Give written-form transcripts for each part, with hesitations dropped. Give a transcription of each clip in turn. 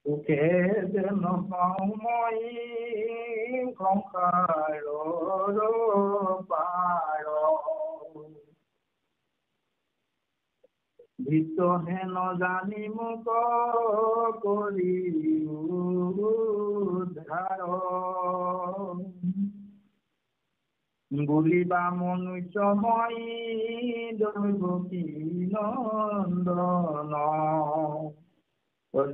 সুখে যেন পাওঁ মই সংসাৰৰ পাৰ ভিতহে নজানি মোক কৰি উদ্ধাৰ বুলিবা মনুষ্যময় দৈৱকী নন্দন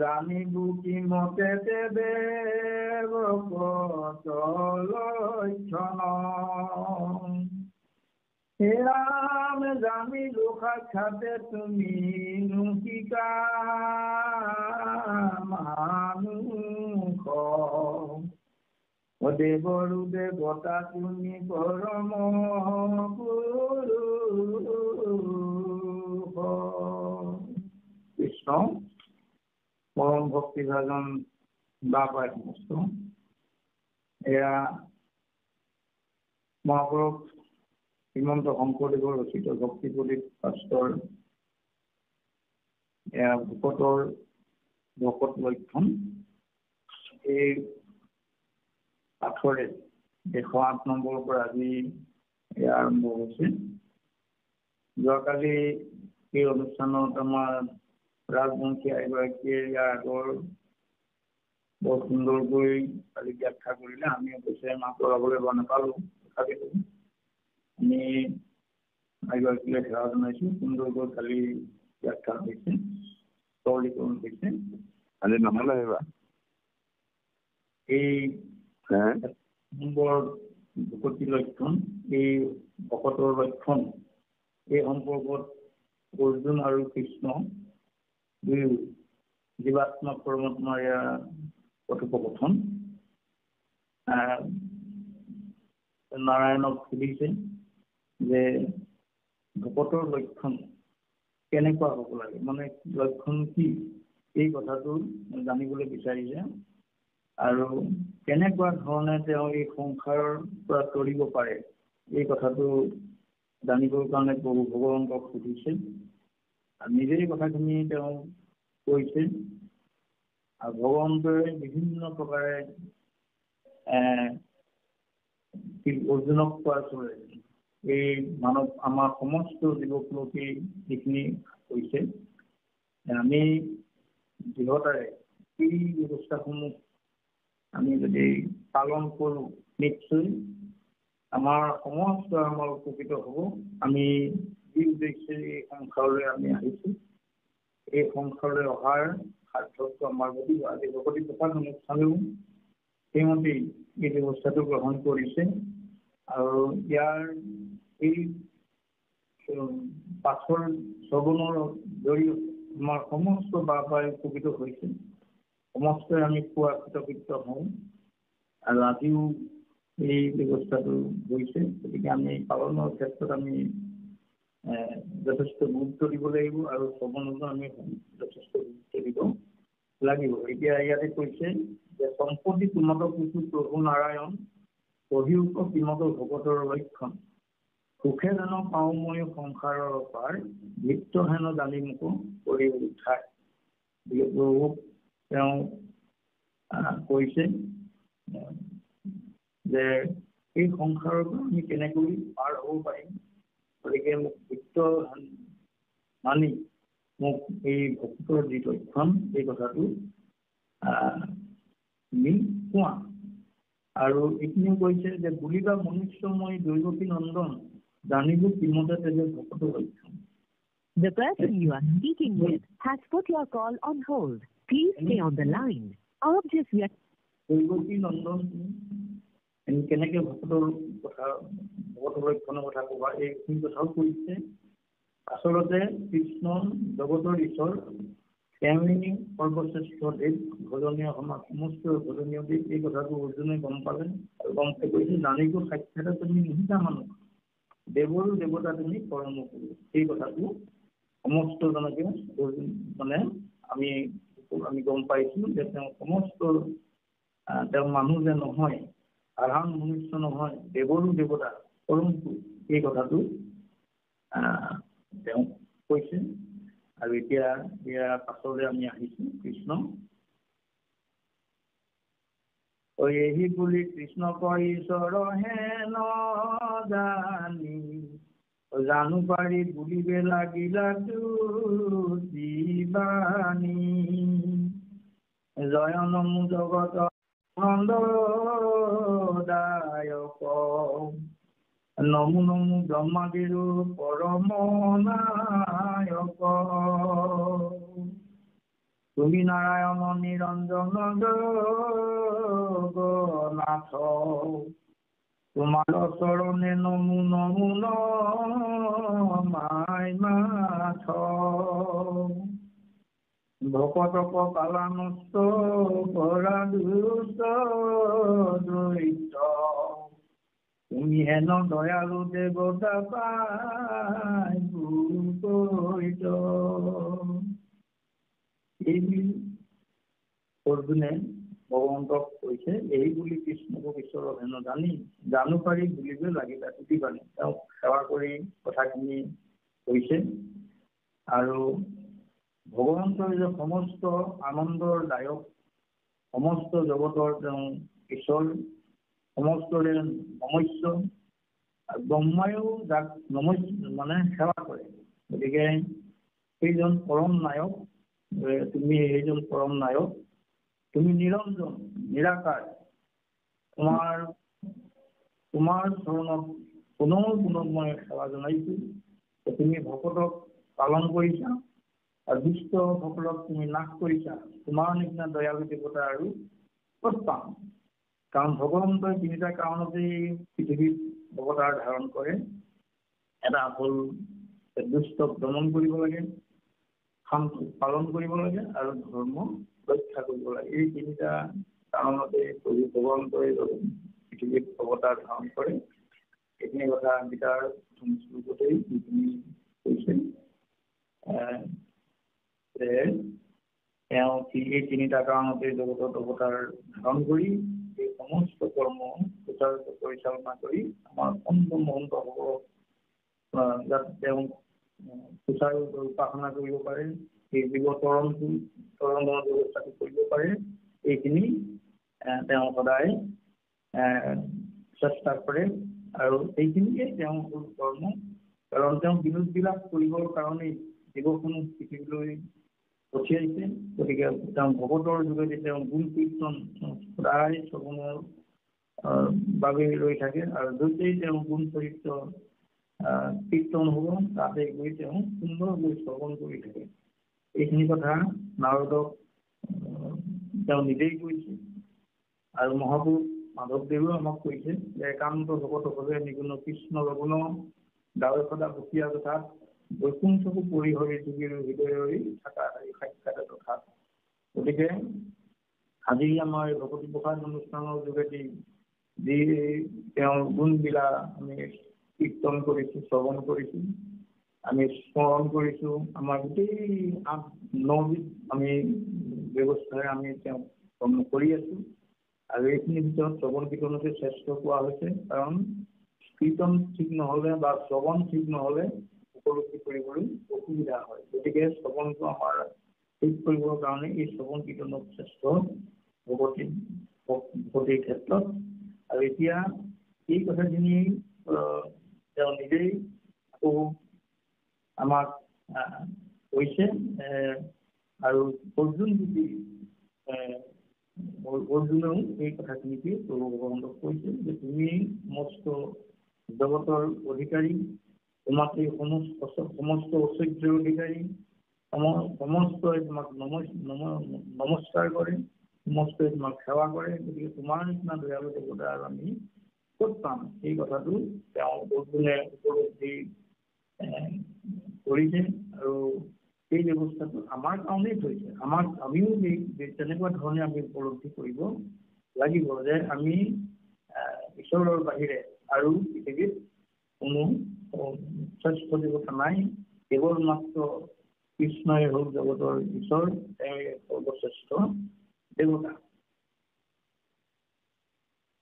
জানিবু কি মতে দেৱ লক্ষণ হে ৰাম জানিলো সাক্ষাতে তুমি নুশিকা মানুষ দেৱৰু দেৱতা তুমি পৰম পুৰুষ কৃষ্ণ পৰম ভক্তিভাজন বা পায় সমস্ত এয়া মহাপুৰুষ শ্ৰীমন্ত শংকৰদেৱৰ ৰচিত ভক্তি প্ৰদীপ শাস্ত্ৰৰ এয়া ভকতৰ ভকত লক্ষণ এই পাঠৰে 108 নম্বৰৰ পৰা আজি এয়া আৰম্ভ হৈছে। যোৱাকালি এই অনুষ্ঠানত আমাৰ ৰাজবংশী এগৰাকীয়ে ইয়াৰ আগৰ বৰ সুন্দৰকৈ কালি ব্যাখ্যা কৰিলে। আমি অৱশ্যে মাত লগাবলৈ নাপালোঁ, তথাপিতো আমি এগৰাকীলৈ সেৱা জনাইছোঁ। সুন্দৰকৈ কালি ব্যাখ্যা হৈছে, সৰলীকৰণ হৈছে। আজি নহ'লে আহিবা এই নম্বৰ ভকতি লক্ষণ, এই ভকতৰ লক্ষণ, এই সম্পৰ্কত অৰ্জুন আৰু কৃষ্ণ দুয়ো জীৱাত্মা পৰমাত্মাৰ কথোপকথন। নাৰায়ণক সুধিছে যে ভকতৰ লক্ষণ কেনেকুৱা হ'ব লাগে, মানে লক্ষণ কি, এই কথাটো জানিবলৈ বিচাৰিছে আৰু কেনেকুৱা ধৰণে তেওঁ এই সংসাৰৰ পৰা তৰিব পাৰে এই কথাটো জানিবৰ কাৰণে প্ৰভু ভগৱন্তক সুধিছে। আৰু নিজেই কথাখিনি তেওঁ কৈছে আৰু ভগৱন্তই বিভিন্ন প্ৰকাৰে অৰ্জুনক কোৱাৰ চলে এই মানৱ আমাৰ সমস্ত জীৱকলৈকে যিখিনি কৈছে আমি দৃঢ়তাৰে এই ব্যৱস্থাসমূহ আমি যদি পালন কৰোঁ নিশ্চয় আমাৰ সমস্ত আমাৰ উপকৃত হ'ব। আমি যি উদ্দেশ্যে এই সংসাৰলৈ আমি আহিছোঁ, এই সংসাৰলৈ অহাৰ সাৰ্থক্য আমাৰ গতি আজি ভকতি প্ৰসাদ অনুষ্ঠানেও সেইমতেই এই ব্যৱস্থাটো গ্ৰহণ কৰিছে আৰু ইয়াৰ এই পাঠৰ শ্ৰৱণৰ জৰিয়তে আমাৰ সমস্ত বাপাই উপকৃত হৈছে। সমস্তই আমি পোৱা কৃতকৃত হওঁ আৰু আজিও এই ব্যৱস্থাটো হৈছে। গতিকে আমি পালনৰ ক্ষেত্ৰত আমি যথেষ্ট গুৰুত্ব দিব লাগিব আৰু শ্ৰৱণতো আমি যথেষ্ট গুৰুত্ব দিব লাগিব। এতিয়া ইয়াতে কৈছে যে সম্পত্তি তোমাক কৈছো প্ৰভু নাৰায়ণ অভিউক বিমত ভকতৰ লক্ষণ সুখে জানো পাওঁ মই সংসাৰৰ পাৰ ভিত্ত হেন জানি মোক কৰি উঠায়। প্ৰভুক তেওঁ কৈছে যে এই সংসাৰৰ পৰা আমি কেনেকৈ পাৰ হ'ব পাৰিম, গতিকে মোক ভিত্ত মানি মোক এই ভক্তৰ যি লক্ষণ এই কথাটো তুমি কোৱা। আৰু এইখিনিও কৈছে যে বুলিবা মনুষ্যময় দৈৱকী নন্দন জানিব কিমতে তেজে ভকতৰ লক্ষণ। The person you are speaking with has put your call on hold. Please stay on the line. Devaki নন্দন কেনেকে ভকতৰ কথা ভকতৰ লক্ষণৰ কথা ক'বা, এইখিনি কথাও কৈছে। আচলতে কৃষ্ণ জগতৰ ঈশ্বৰ, তেওঁৱেই সৰ্বশ্ৰেষ্ঠ দেৱ, ভজনীয় সমাজ সমস্ত ভজনীয় দেৱ। এই কথাটো অৰ্জুনে গম পালে আৰু গম পাই কৈছে জানিব সাক্ষাতে তুমি নিহিতা মানুহ দেৱৰো দেৱতা তুমি পৰম পুৰুষ। এই কথাটো সমস্ত জনকে মানে আমি গম পাইছোঁ যে তেওঁ সমস্ত তেওঁ মানুহ যে নহয়, সাধাৰণ মনুষ্য নহয়, দেৱৰো দেৱতা পৰম পুৰুষ। এই কথাটো তেওঁ কৈছে। আৰু এতিয়া ইয়াৰ পাছলৈ আমি আহিছোঁ কৃষ্ণ এই বুলি কৃষ্ণ কয় ঈশ্বৰ হেন জানি জানো পাৰি বুলিবে লাগিলা জীৱানী জয় নমো জগত আনন্দদায়ক নমো নমো ব্ৰহ্মাদিৰো পৰম নায়ক তুমি নাৰায়ণ নিৰঞ্জন জগন্নাথ তোমাৰ চৰণে নমো নমো নমাই মাথ ভকতক কালানষ্ট কৰা দুষ্ট দৈত্য তুমি হেন দয়ালু দেৱতা পাই ভূত এই অৰ্জুনে ভগৱন্তক কৈছে এই বুলি কৃষ্ণক ঈশ্বৰৰ হেন জানি জানো পাৰি বুলিব লাগিলে টুটি পালে তেওঁক সেৱা কৰি কথাখিনি কৈছে আৰু ভগৱন্তৰ যে সমস্ত আনন্দৰ দায়ক সমস্ত জগতৰ তেওঁ ঈশ্বৰ সমস্তৰে নমস্য ব্ৰহ্মায়ো যাক মানে সেৱা কৰে গতিকে সেইজন পৰম নায়ক তুমি এইজন পৰম নায়ক তুমি নিৰঞ্জন নিৰাকাৰ তোমাৰ চৰণত পুনৰ মই সেৱা জনাইছো তুমি ভকতক পালন কৰিছা আৰু দুষ্ট সকলক তুমি নাশ কৰিছা তোমাৰ নিচিনা দয়ালু দেৱতা আৰু ক'ত পাম কাৰণ ভগৱন্তই তিনিটা কাৰণতেই পৃথিৱীত অৱতাৰ ধাৰণ কৰে এটা হ'ল দুষ্টক দমন কৰিব লাগে শান্তি পালন কৰিব লাগে আৰু ধৰ্ম ৰক্ষা কৰিব লাগে এই তিনিটা কাৰণতে ভগৱন্তই পৃথিৱীত অৱতাৰ ধাৰণ কৰে এইখিনি কথা গীতাৰ শ্লোকতেই যিখিনি কৈছে তেওঁ এই তিনিটা কাৰণতে জগতত অৱতাৰ ধাৰণ কৰি এই সমস্ত কৰ্ম সুচাৰুৰূপে পৰিচালনা কৰি আমাৰ অন্ত মহন্ত হ'ব যাতে তেওঁ সুচাৰুৰূপে উপাসনা কৰিব পাৰে এই জীৱ তৰণৰ ব্যৱস্থাটো কৰিব পাৰে এইখিনি তেওঁ সদায় চেষ্টা কৰে আৰু এইখিনিকে তেওঁ হ'ল কৰ্ম কাৰণ তেওঁ বিনোদ বিলাস কৰিবৰ কাৰণেই জীৱসমূহ পৃথিৱীলৈ পঠিয়াইছে গতিকে তেওঁ ভগৱতৰ যোগেদি তেওঁ গুণ কীৰ্তন সদায় শ্ৰৱণৰ বাবে ৰৈ থাকে আৰু য'তেই তেওঁ গুণ চৰিত্ৰ কীৰ্তন হ'ব তাতে গৈ তেওঁ সুন্দৰকৈ শ্ৰৱণ কৰি থাকে এইখিনি কথা নাৰদক তেওঁ নিজেই কৈছে আৰু মহাপুৰুষ মাধৱদেৱেও আমাক কৈছে যে একান্ত ভকত হ'লে নিগুণ কৃষ্ণ লগুণ গাঁৱে সদা ভকীয়া কথাত বৈকুণ্ঠকো পৰিহৰি যোগীৰ হৃদয়ৰি থকা সাক্ষাৎ কথা গতিকে আজি আমাৰ ভকতি প্ৰসাদ অনুষ্ঠানৰ যোগেদি যি তেওঁৰ গুণবিলাক আমি কীৰ্তন কৰিছোঁ শ্ৰৱণ কৰিছোঁ আমি স্মৰণ কৰিছোঁ আমাৰ গোটেই 8-9বিধ আমি ব্যৱস্থাৰে আমি তেওঁক কৰ্ম কৰি আছোঁ আৰু এইখিনিৰ ভিতৰত শ্ৰৱণ কীৰ্তনতে শ্ৰেষ্ঠ পোৱা হৈছে কাৰণ কীৰ্তন ঠিক নহ'লে বা শ্ৰৱণ ঠিক নহ'লে উপলব্ধি কৰিবলৈ অসুবিধা হয় গতিকে শ্ৰৱণটো আমাৰ ঠিক কৰিবৰ কাৰণে এই শ্ৰৱণ কীৰ্তনক শ্ৰেষ্ঠ ভকতিৰ ক্ষেত্ৰত আৰু এতিয়া এই কথাখিনি তেওঁ নিজেই আকৌ আমাক কৈছে আৰু অৰ্জুনেও এই কথাখিনিকে প্ৰভু ভগৱন্তক কৈছে যে তুমি সমস্ত জগতৰ অধিকাৰী তোমাক এই সমস্ত ঐশ্বৰ্যৰ অধিকাৰী সমস্তই তোমাক নমস্কাৰ কৰে সমস্তই তোমাক সেৱা কৰে গতিকে তোমাৰ নিচিনা দয়ালু দেৱতা আৰু আমি ক'ত পাম এই কথাটো তেওঁ অৰ্জুনে উপলব্ধি কৰিছে আৰু এই ব্যৱস্থাটো আমাৰ কাৰণেই থৈছে আমিও তেনেকুৱা ধৰণে আমি উপলব্ধি কৰিব লাগিব যে আমি ঈশ্বৰৰ বাহিৰে আৰু পৃথিৱীত কোনো শ্ৰেষ্ঠ দেৱতা নাই কেৱল মাত্ৰ কৃষ্ণই হ'ল জগতৰ ঈশ্বৰ তেওঁই সৰ্বশ্ৰেষ্ঠ দেৱতা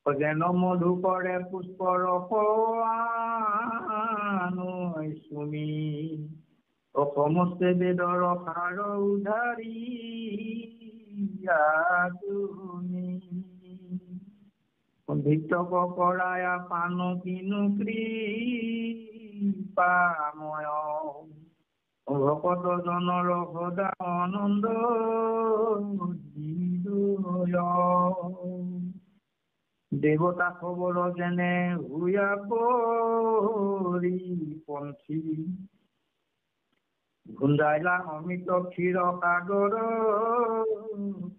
যেন মধু কৰে পুষ্পৰ চুমি সমস্তে বেদৰ সাৰ উধাৰি তুমি ভিতক কৰায়া পান কিনু কৃপাময় ভকত জনৰ সদা আনন্দ হৃদয়। দেৱতা খবৰ যেনে হুয়া পৰি পন্থী গুন্দাইলা অমিত ক্ষীৰ সাগৰ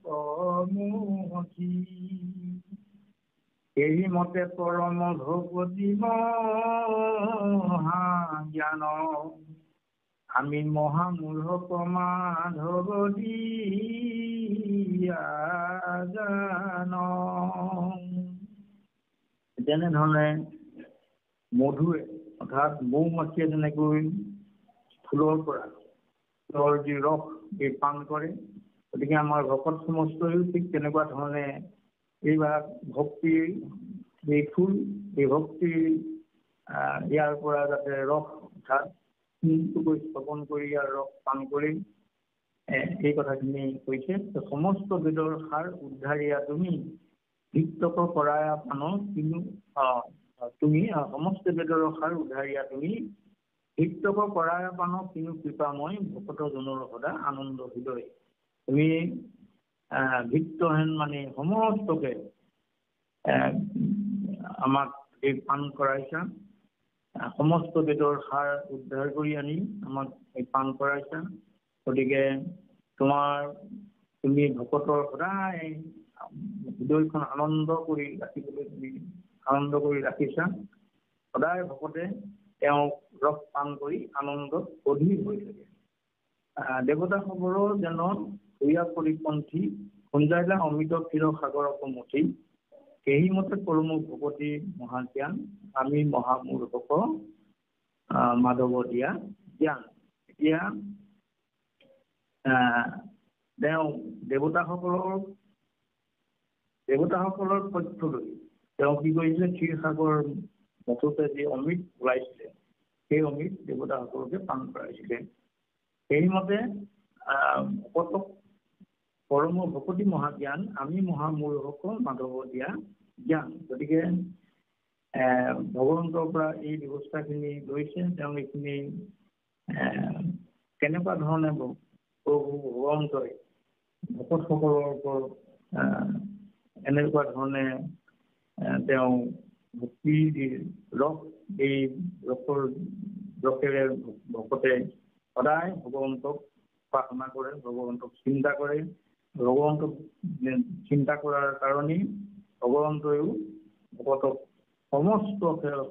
কমুখী। এই মতে পৰম ভগৱতী মহাজ্ঞান আমি মহামূঢ় মাধৱ দিয়া জান। যেনেধৰণে মধুৱে অৰ্থাৎ মৌ মাখিয়ে যেনেকৈ ফুলৰ পৰা ফুলৰ যি ৰস এই পান কৰে, গতিকে আমাৰ ভকত সমষ্টইও ঠিক তেনেকুৱা ধৰণে এইভাগ ভক্তিৰ এই ফুল, এই ভক্তিৰ ইয়াৰ পৰা যাতে ৰস অৰ্থাৎ স্থাপন কৰি ইয়াৰ ৰস পান কৰি এই কথাখিনি কৈছে। সমস্ত বেদৰ সাৰ উদ্ধাৰিয়া তুমি ভিতক কৰায়া পান কিনু তুমি সমস্ত বেদৰ সাৰ উদ্ধাৰিয়া তুমি ভিতক কৰায়া পান কিনু কৃপাময় ভকত জনৰ সদা আনন্দ হৃদয়। তুমি ভিত্তহেন মানে সমস্তকে আমাক এই পান কৰাইছা, সমস্ত বেদৰ সাৰ উদ্ধাৰ কৰি আনি আমাক এই পান কৰাইছা। গতিকে তুমি ভকতৰ সদায় হৃদয়খন আনন্দ কৰি ৰাখিবলৈ তুমি আনন্দ কৰি ৰাখিছা। সদায় ভকতে তেওঁক ৰস পান কৰি আনন্দত অধীৰ হৈ থাকে। দেৱতাসকলৰ যেন হুয়া পৰিপন্থী গুঞ্জাইলা অমিত ক্ষীৰ সাগৰ কমুঠি। সেই মতে পৰম ভগৱতী মহাজ্ঞান আমি মহামূঢ়ক মাধৱ দিয়া জ্ঞান। এতিয়া তেওঁ দেৱতাসকলৰ পক্ষ লৈ তেওঁ কি কৰিছিলে, ক্ষীৰসাগৰ মুঠতে যি অমৃত ওলাইছিলে সেই অমৃত দেৱতাসকলকে পান কৰাইছিলে। সেইমতে ভকতক পৰম ভকতী মহাজ্ঞান আমি মহামূঢ়ক মাধৱ দিয়া জ্ঞান। গতিকে ভগৱন্তৰ পৰা এই ব্যৱস্থাখিনি লৈছে। তেওঁ এইখিনি কেনেকুৱা ধৰণে প্ৰভু ভগৱন্তই ভকতসকলৰ ওপৰত এনেকুৱা ধৰণে তেওঁ ভক্তিৰ ৰস, এই ৰসেৰে ভকতে সদায় ভগৱন্তক উপাসনা কৰে, ভগৱন্তক চিন্তা কৰে। ভগৱন্তক চিন্তা কৰাৰ কাৰণেই ভগৱন্তইও ভকতক সমস্ত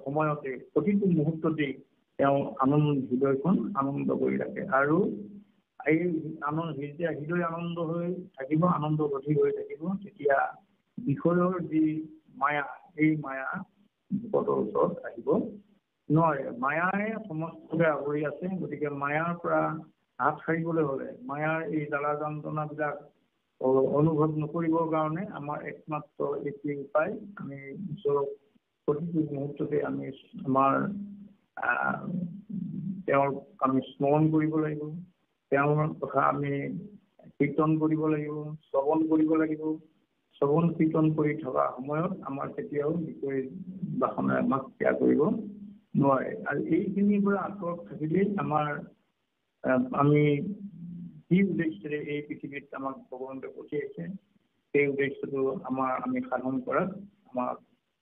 সময়তে প্ৰতিটো মুহূৰ্ততেই তেওঁ হৃদয়খন আনন্দ কৰি ৰাখে। আৰু এই যেতিয়া হৃদয় আনন্দ হৈ থাকিব, আনন্দ গঠি হৈ থাকিব, তেতিয়া বিষয়ৰ যি মায়া, এই মায়া ভকতৰ ওচৰত আহিব নোৱাৰে। মায়াই সমস্তকে আৱৰি আছে। গতিকে মায়াৰ পৰা হাত সাৰিবলৈ হ'লে, মায়াৰ এই জ্বালা যন্ত্ৰণাবিলাক অনুভৱ নকৰিবৰ কাৰণে আমাৰ একমাত্ৰ এটি উপায়, আমি ঈশ্বৰক প্ৰতিটো মুহূৰ্ততে আমি তেওঁৰ আমি স্মৰণ কৰিব লাগিব, তেওঁৰ কথা আমি কীৰ্তন কৰিব লাগিব, শ্ৰৱণ কৰিব লাগিব। শ্ৰৱণ কীৰ্তন কৰি থকা সময়ত আমাৰ কেতিয়াও বিষয় বাসনাই আমাক ত্যাগ কৰিব নোৱাৰে। আৰু এইখিনিৰ পৰা আঁতৰত থাকিলেই আমি যি উদ্দেশ্যৰে এই পৃথিৱীত আমাক ভগৱন্তে পঠিয়াইছে, সেই উদ্দেশ্যটো আমি সাধন কৰাত আমাক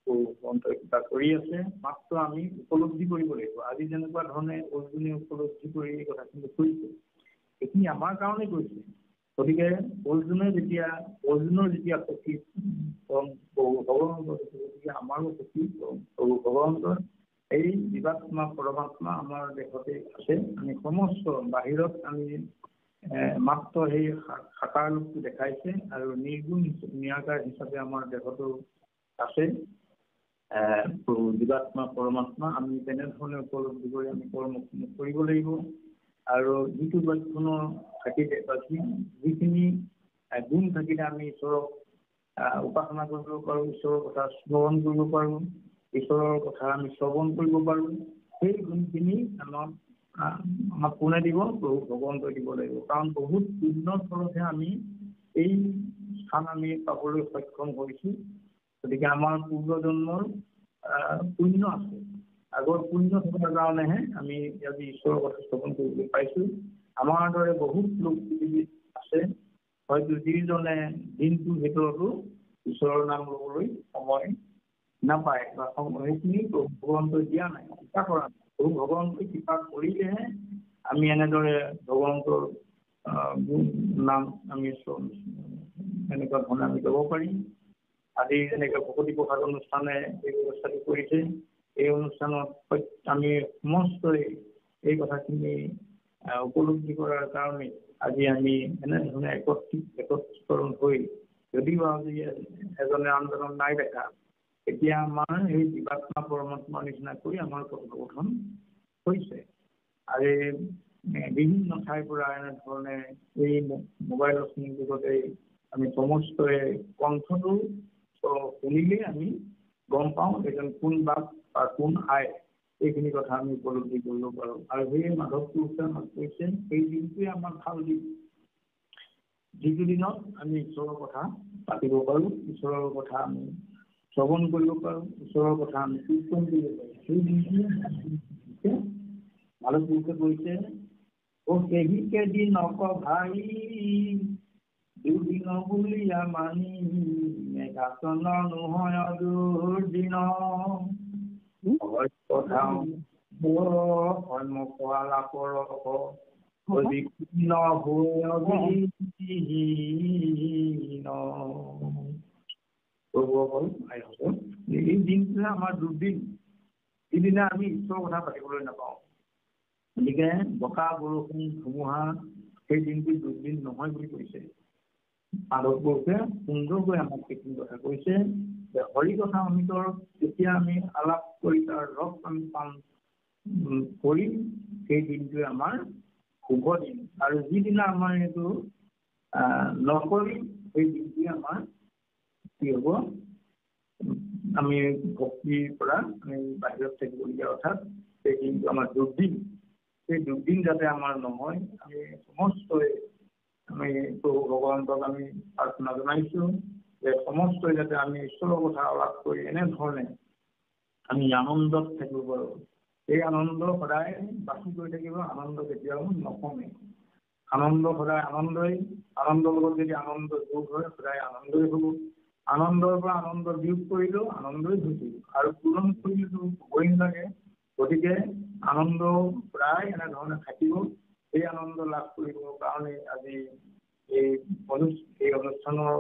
ভগৱন্তই কিবা কৰি আছে। মাত্ৰ আমি উপলব্ধি কৰিব লাগিব। আজি যেনেকুৱা ধৰণে অৰ্জুনে উপলব্ধি কৰি এই কথাখিনি কৈছে, এইখিনি আমাৰ কাৰণে কৈছে। গতিকে অৰ্জুনৰ যেতিয়া সখী ভগৱন্তৰ, গতিকে আমাৰো সখী ভগৱন্তৰ এই জীৱাত্মা পৰমাত্মা আমাৰ দেহতে আছে। আমি সমস্ত বাহিৰত আমি মাত্ৰ সেই সাকাৰ ৰূপটো দেখাইছে, আৰু নিৰ্গুণ নিৰাকাৰ হিচাপে আমাৰ দেহতো আছে জীৱাত্মা পৰমাত্মা। আমি তেনেধৰণে উপলব্ধি কৰি আমি কৰ্ম কৰিব লাগিব। আৰু যিটো লক্ষণৰ থাকিলে বা যিখিনি গুণ থাকিলে আমি ঈশ্বৰক উপাসনা কৰিব পাৰোঁ, ঈশ্বৰৰ কথা স্মৰণ কৰিব পাৰোঁ, ঈশ্বৰৰ কথা আমি শ্ৰৱণ কৰিব পাৰোঁ, সেই গুণখিনি আমাক কোনে দিব? প্ৰভু ভগৱন্তই দিব লাগিব। কাৰণ বহুত উন্নত ফলতহে আমি এই স্থান আমি পাবলৈ সক্ষম হৈছোঁ। গতিকে আমাৰ পূৰ্বজন্মৰ পুণ্য আছে। আগৰ পুণ্য থকাৰ কাৰণেহে আমি আজি ঈশ্বৰৰ কথা স্থাপন কৰিবলৈ পাইছোঁ। আমাৰ দৰে বহুত লোক পৃথিৱীত আছে, হয়তো যিজনে দিনটোৰ ভিতৰতো ঈশ্বৰৰ নাম ল'বলৈ সময় নাপায় বা সেইখিনি ভগৱন্তই দিয়া নাই, কৃপা কৰা নাই। ভগৱন্তই কৃপা কৰিলেহে আমি এনেদৰে ভগৱন্তৰ নাম আমি এনেকুৱা ধৰণে আমি ল'ব পাৰিম। আজি যেনেকৈ ভকতি প্ৰসাদ অনুষ্ঠানে এই ব্যৱস্থাটো কৰিছে, এই অনুষ্ঠানত আমি সমস্তই এই কথাখিনি উপলব্ধি কৰাৰ কাৰণে আজি আমি এনেধৰণে একত্ৰীকৰণ হৈ যদিও আজি এজনে আনজনক নাই দেখা, এতিয়া আমাৰ এই জীৱাত্মা পৰমাত্মাৰ নিচিনা কৰি আমাৰ কথোপকথন হৈছে। আৰু বিভিন্ন ঠাইৰ পৰা এনেধৰণে এই মোবাইলৰ যুগতে আমি সমস্তই কণ্ঠটো শুনিলেই আমি গম পাওঁ এজন কোন বাপ বা কোন আই, এইখিনি কথা আমি উপলব্ধি কৰিব পাৰোঁ। আৰু সেই মাধৱ পুৰুষে আমাক কৈছে সেই দিনটোৱে আমাৰ ভাল দিন, যিটো দিনত আমি ঈশ্বৰৰ কথা পাতিব পাৰোঁ, ঈশ্বৰৰ কথা আমি শ্ৰৱণ কৰিব পাৰোঁ, ঈশ্বৰৰ কথা আমি কীৰ্তন কৰিব পাৰোঁ। সেই দিনটোৱে মাধৱ পুৰুষে কৈছে কেহি কেদিন ভাই দুদিন বুলিয়া মানি মেঘাচন নহয় দুৰ্দিন কথা সন্মুখ আলাপৰ অবিহীন হৈ এই দিনটোৱে আমাৰ দুৰ্দিন, যিদিনা আমি ঈশ্বৰৰ কথা পাতিবলৈ নাপাওঁ। গতিকে বতাহ বৰষুণ ধুমুহা সেই দিনটো দুৰ্দিন নহয় বুলি কৈছে। মাধৱ পুৰুষে সুন্দৰকৈ আমাক সেইখিনি কথা কৈছে যে হৰি কথা অমৃতৰ যেতিয়া আমি আলাপ কৰি তাৰ ৰস আমি পান কৰিম, সেই দিনটোৱে আমাৰ শুভ দিন। আৰু যিদিনা আমাৰ এইটো নকৰিম, সেই দিনটোৱে আমাৰ কি হ'ব, আমি ভক্তিৰ পৰা আমি বাহিৰত থাকিবলগীয়া, অৰ্থাৎ সেই দিনটো আমাৰ দুৰ্দিন। সেই দুৰ্দিন যাতে আমাৰ নহয়, আমি সমস্তই আমি প্ৰভু ভগৱন্তক আমি প্ৰাৰ্থনা জনাইছোঁ যে সমস্তই যাতে আমি ঈশ্বৰৰ কথা আলাপ কৰি এনেধৰণে আমি আনন্দত থাকিব পাৰোঁ। এই আনন্দ সদায় বাকী কৰি থাকিব, আনন্দ কেতিয়াও নকমে। আনন্দ সদায় আনন্দৰ লগত যদি আনন্দ যোগ হয়, সদায় আনন্দই হ'ব। আনন্দৰ পৰা আনন্দ বিয়োগ কৰিলেও আনন্দই হৈ থাকিব, আৰু পূৰণ কৰিলেতো হ'বই লাগে। গতিকে আনন্দ প্ৰায় এনেধৰণে থাকিব। এই আনন্দ লাভ কৰিবৰ কাৰণে আজি এই অনুষ্ঠানৰ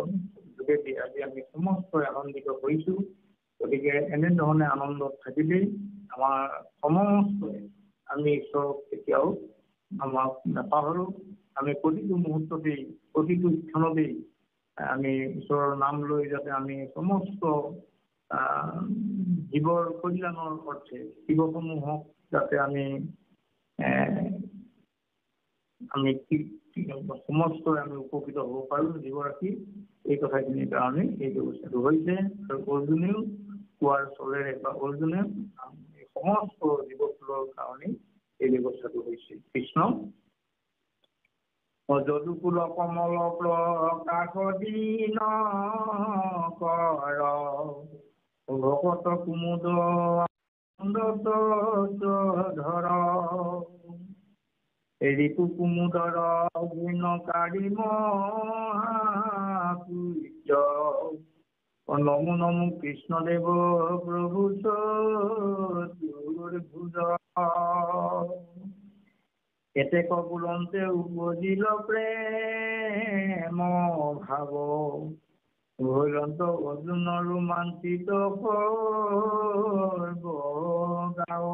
যোগেদি আজি আমি সমস্তই আনন্দিত হৈছোঁ। গতিকে এনেধৰণে আনন্দত থাকিলেই আমাৰ সমস্তই আমি ঈশ্বৰক কেতিয়াও আমাক নাপাহৰোঁ। আমি প্ৰতিটো মুহূৰ্ততেই প্ৰতিটো ক্ষণতেই আমি ঈশ্বৰৰ নাম লৈ যাতে আমি সমস্ত জীৱৰ কল্যাণৰ অৰ্থে জীৱসমূহক যাতে আমি সমস্তই আমি উপকৃত হ'ব পাৰোঁ জীৱৰাশি, এই কথাখিনিৰ কাৰণে এই ব্যৱস্থাটো হৈছে। আৰু অৰ্জুনেও কোৱাৰ চলেৰে বা অৰ্জুনে সমস্ত জীৱকুলৰ কাৰণে এই ব্যৱস্থাটো হৈছে। কৃষ্ণ যদুকুল কমল প্ৰকাশ দীন কৰ ভকত কুমুদ ধৰ ঋতু কুমুদৰ গুণকাৰী মহাপূজ্য নমো নমো কৃষ্ণদেৱ প্ৰভু চতুৰ্ভুজ এতেক বুলন্তে উপজিল প্ৰেম ভাৱ ভৈৰন্ত অৰ্জুন ৰোমাঞ্চিত গাৱ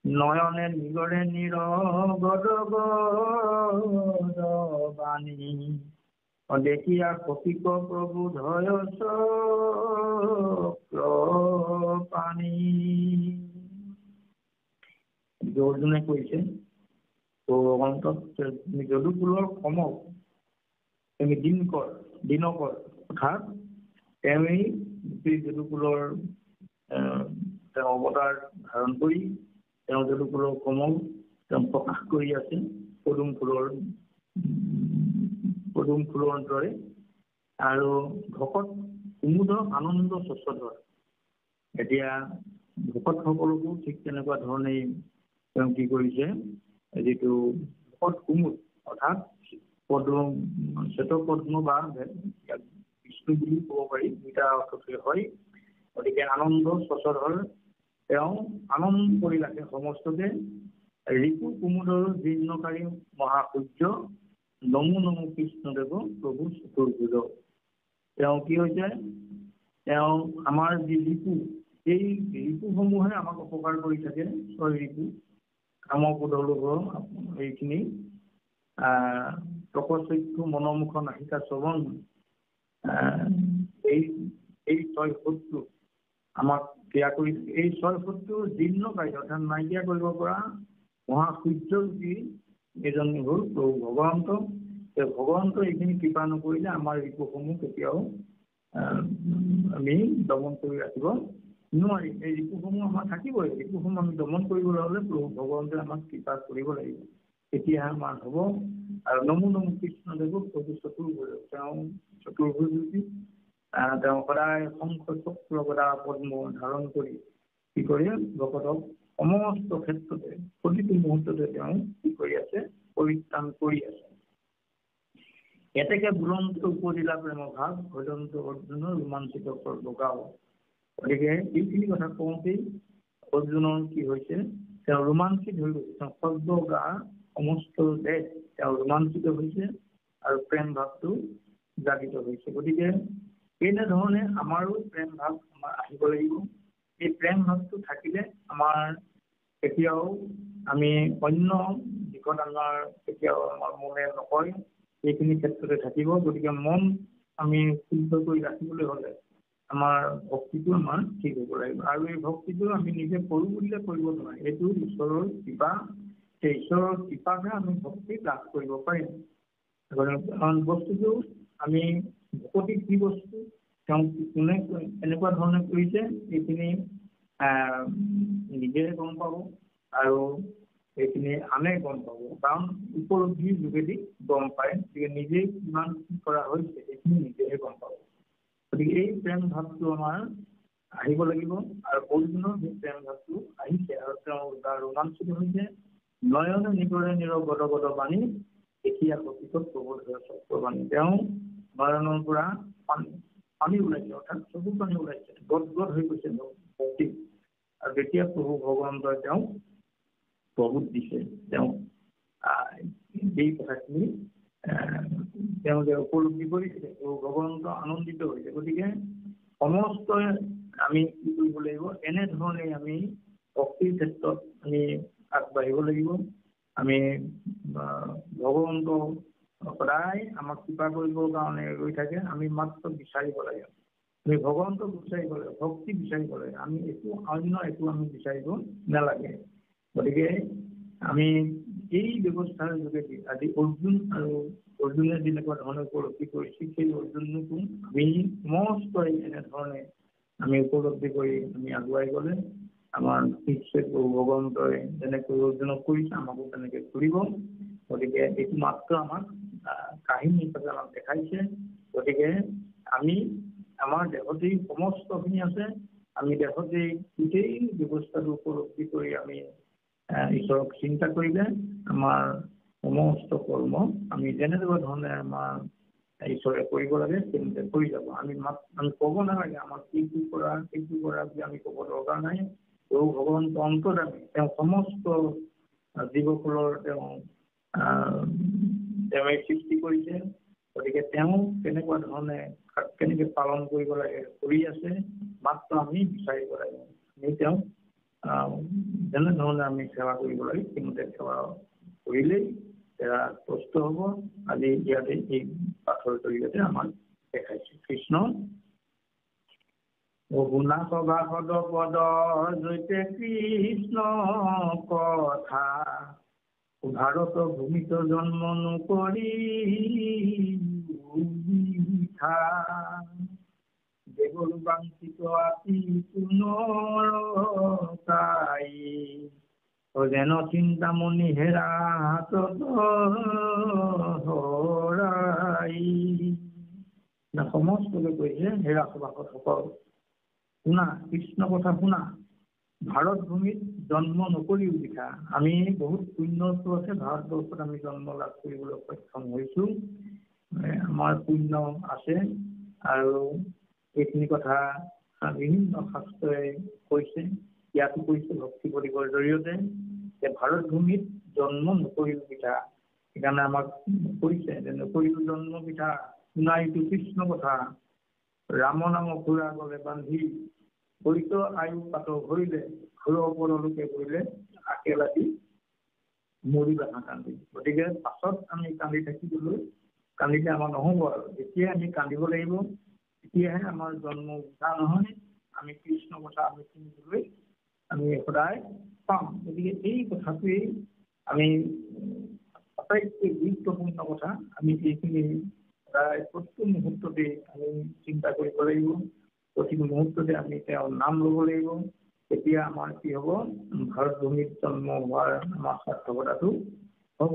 নয়নে নিগৰে নিৰগদ বাণী দেখিয়া কপিক প্ৰভু ধয় পানী। অৰ্জুনে কৈছে যদুকুলৰ কমল তুমি দিনকৰ অৰ্থাৎ তেওঁৱেই যদুকুলৰ তেওঁ অৱতাৰ ধাৰণ কৰি তেওঁ যদুকুলৰ কমল তেওঁ প্ৰকাশ কৰি আছে পদুম ফুলৰ দৰে। আৰু ভকত কুমুদৰ আনন্দ স্বচ্ছধৰ। এতিয়া ভকতসকলকো ঠিক তেনেকুৱা ধৰণেই তেওঁ কি কৰিছে, যিটো ভকত কুমুদ অৰ্থাৎ শ্বেত পদ্ম বা বিষ্ণু বুলি ক'ব পাৰি, দুইটা অৰ্থতে হয়। গতিকে আনন্দ স্বচ্ছধৰ তেওঁ আনন্দ কৰি ৰাখে সমস্ততে। ঋতু কুমুদৰ জীৰ্ণকাৰী মহাসূৰ্য নমো নমো কৃষ্ণদেৱ প্ৰভু চতুৰ্ভুজ। তেওঁ কি হৈছে, তেওঁ আমাৰ যি ঋতু, এই ঋতুসমূহে আমাক অপকাৰ কৰি থাকে। ছয় ঋতু কামক্ৰোধ এইখিনি তপস্যু মনোমুখ নাসিকা শ্ৰৱণ, এই ছয় শত্ৰু আমাক ক্ৰিয়া কৰি, এই ছয় শত্ৰু জীৰ্ণকাৰী অৰ্থাৎ নাইকিয়া কৰিব পৰা মহাসূৰ্যৰূপী এজন হ'ল প্ৰভু ভগৱন্ত। ভগৱন্ত এইখিনি কৃপা নকৰিলে আমাৰ ঋতুসমূহ কেতিয়াও আমি দমন কৰি ৰাখিব নোৱাৰিম। এই ঋতুসমূহ আমাৰ থাকিবই, ঋতুসমূহ আমি দমন কৰিবলৈ হ'লে প্ৰভু ভগৱন্তই আমাক কৃপা কৰিব লাগিব, তেতিয়াহে আমাৰ হ'ব। আৰু নমো নমো কৃষ্ণদেৱ প্ৰভু চতুৰ্ভুজ, তেওঁ চতুৰ্ভুজ ৰূপী, তেওঁ সদায় শংখ চক্ৰ গদা পদ্ম ধাৰণ কৰি কি কৰি ভকতক সমস্ত ক্ষেত্ৰতে প্ৰতিটো মুহূৰ্ততে তেওঁ কি কৰি আছে, পৰিত্ৰাণ কৰি আছে। এতেকে বুৰন্ত উপজিলা প্ৰেম ভাৱ ভজন্ত অৰ্জুনৰ ৰোমাঞ্চিত বগাও। গতিকে এইখিনি কথা কওঁতেই অৰ্জুনৰ কি হৈছে, তেওঁ ৰোমাঞ্চিত হৈ গৈছে, তেওঁ শব্দ গা সমস্ত দেশ তেওঁ ৰোমাঞ্চিত হৈছে আৰু প্ৰেম ভাৱটো জাগিত হৈছে। গতিকে এনেধৰণে আমাৰো প্ৰেম ভাৱ আমাৰ আহিব লাগিব। এই প্ৰেম ভাৱটো থাকিলে আমাৰ কেতিয়াও আমি অন্য দিশত আমাৰ কেতিয়াও আমাৰ মনে নকৰে, এইখিনি ক্ষেত্ৰতে থাকিব। গতিকে মন আমি শুদ্ধ কৰি ৰাখিবলৈ হ'লে আমাৰ ভক্তিটো আমাৰ ঠিক হ'ব লাগিব। আৰু এই ভক্তিটো আমি নিজে কৰোঁ বুলিলে কৰিব নোৱাৰে, এইটো ঈশ্বৰৰ কৃপা। সেই ঈশ্বৰৰ কৃপাহে আমি ভক্তি লাভ কৰিব পাৰিম। বস্তুটো আমি ভকতি কি বস্তু, তেওঁ কোনে এনেকুৱা ধৰণে কৰিছে, এইখিনি নিজে গম পাব আৰু এইখিনি আনে গম পাব, কাৰণ উপলব্ধিৰ যোগেদি গম পায়। গতিকে নিজেই কিমান কি কৰা হৈছে এইখিনি নিজেহে গম পাব। গতিকে এই প্ৰেম ভাৱটো আমাৰ আহিব লাগিব। আৰু অৰ্জুনৰ সেই প্ৰেম ভাৱটো আহিছে আৰু তেওঁ ৰোমাঞ্চিত হৈছে। নয়নে নিগৰে নিৰ গদ গদ বাণী দেখিয়া প্ৰকৃতত প্ৰবোধ চক্ৰবাণী। তেওঁ নয়নৰ পৰা পানী ওলাইছে, অৰ্থাৎ চকু পানী ওলাইছে, গদ গদ হৈ গৈছে ভক্তি। আৰু তেতিয়া প্ৰভু ভগৱন্তই তেওঁক প্ৰবোধ দিছে, তেওঁক এই কথাখিনি তেওঁ যে উপলব্ধি কৰিছে, ভগৱন্ত আনন্দিত হৈছে। গতিকে সমস্তই আমি কি কৰিব লাগিব, এনেধৰণে আমি ভক্তিৰ ক্ষেত্ৰত আমি আগবাঢ়িব লাগিব। আমি ভগৱন্ত সদায় আমাক কৃপা কৰিবৰ কাৰণে ৰৈ থাকে, আমি মাত্ৰ বিচাৰিব লাগে। আমি ভগৱন্তক বিচাৰিব লাগে, ভক্তি বিচাৰিব লাগে, আমি অন্য একো আমি বিচাৰিব নালাগে। গতিকে আমি এই ব্যৱস্থাৰ যোগেদি আজি অৰ্জুন আৰু অৰ্জুনে যেনেকুৱা ধৰণে উপলব্ধি কৰিছিল, সেই অৰ্জুনকো আমি সমস্ত এনেধৰণে আমি উপলব্ধি কৰি আমি আগুৱাই গ'লে আমাৰ নিশ্চয় ভগৱন্তই যেনেকৈ অৰ্জুনক কৰিছে আমাকো তেনেকৈ কৰিব। গতিকে এইটো মাত্ৰ আমাক কাহিনী হিচাপে আমাক দেখাইছে। গতিকে আমি আমাৰ দেহতেই সমস্তখিনি আছে, আমি দেহতেই গোটেই ব্যৱস্থাটো উপলব্ধি কৰি আমি ঈশ্বৰক চিন্তা কৰিলে আমাৰ সমস্ত কৰ্ম আমি যেনেকুৱা ধৰণে আমাৰ ঈশ্বৰে কৰিব লাগে তেনেকে কৰি যাব। আমি ক'ব নালাগে আমাক এইটো কৰা বুলি আমি ক'ব দৰকাৰ নাই। তেওঁ ভগৱন্ত অন্তৰ্যামী, তেওঁ সমস্ত জীৱকুলৰ তেওঁৱে সৃষ্টি কৰিছে। গতিকে তেওঁ কেনেকুৱা ধৰণে কেনেকে পালন কৰিব লাগে কৰি আছে, মাত্ৰ আমি বিচাৰিব লাগে। আমি তেওঁক যেনেধৰণে আমি সেৱা কৰিব লাগে সেইমতে সেৱা কৰিলেই এয়া স্পষ্ট হ'ব। আজি ইয়াতে এই পাঠৰ জৰিয়তে আমাক দেখাইছে। কৃষ্ণ শুনা সভা পদ পদ জৈতে কৃষ্ণ কথা, ভাৰত ভূমিত জন্ম নকৰি দেৱৰ বাঞ্ছিত আতি পুনৰ তাই, যেন চিন্তামণি হেৰা হাতত হৰাই। সমস্তকে কৈছে, হে ৰাসবাসকল শুনা, কৃষ্ণ কথা শুনা। ভাৰত ভূমিত জন্ম নকৰিও বৃথা। আমি বহুত পুণ্যটো আছে, ভাৰতবৰ্ষত আমি জন্ম লাভ কৰিবলৈ সক্ষম হৈছো। আমাৰ পুণ্য আছে আৰু এইখিনি কথা বিভিন্ন শাস্ত্ৰই কৈছে। ইয়াতো কৈছে ভক্তি প্ৰদীপৰ জৰিয়তে যে ভাৰত ভূমিত জন্ম নকৰিও বৃথা। সেইকাৰণে আমাক কৈছে যে নকৰিও জন্ম বৃথা, শুনাইতো কৃষ্ণ কথা। ৰাম নাম ঘোঁৰা গলে বান্ধি, বৈত আয়ু পাত ভৰিলে, ঘোৰ ওপৰলৈকে কৰিলে আকে লাগি মৰি বাধা কান্দি। গতিকে পাছত আমি কান্দি থাকিবলৈ, কান্দিলে আমাৰ নহ'ব আৰু। যেতিয়া আমি কান্দিব লাগিব, তেতিয়াহে আমাৰ জন্ম উঠা নহয়। আমি কৃষ্ণ কথা আমি শুনিবলৈ আমি সদায় পাম। গতিকে এই কথাটোৱেই আমি আটাইতকৈ গুৰুত্বপূৰ্ণ কথা। আমি এইখিনি সদায় প্ৰতি মুহূৰ্ততে আমি চিন্তা কৰিব লাগিব। প্ৰতিটো মুহূৰ্ততে আমি তেওঁৰ নাম ল'ব লাগিব। তেতিয়া আমাৰ কি হ'ব, ভাৰত ভূমিত জন্ম হোৱাৰ আমাৰ সাৰ্থকতাটো হ'ব।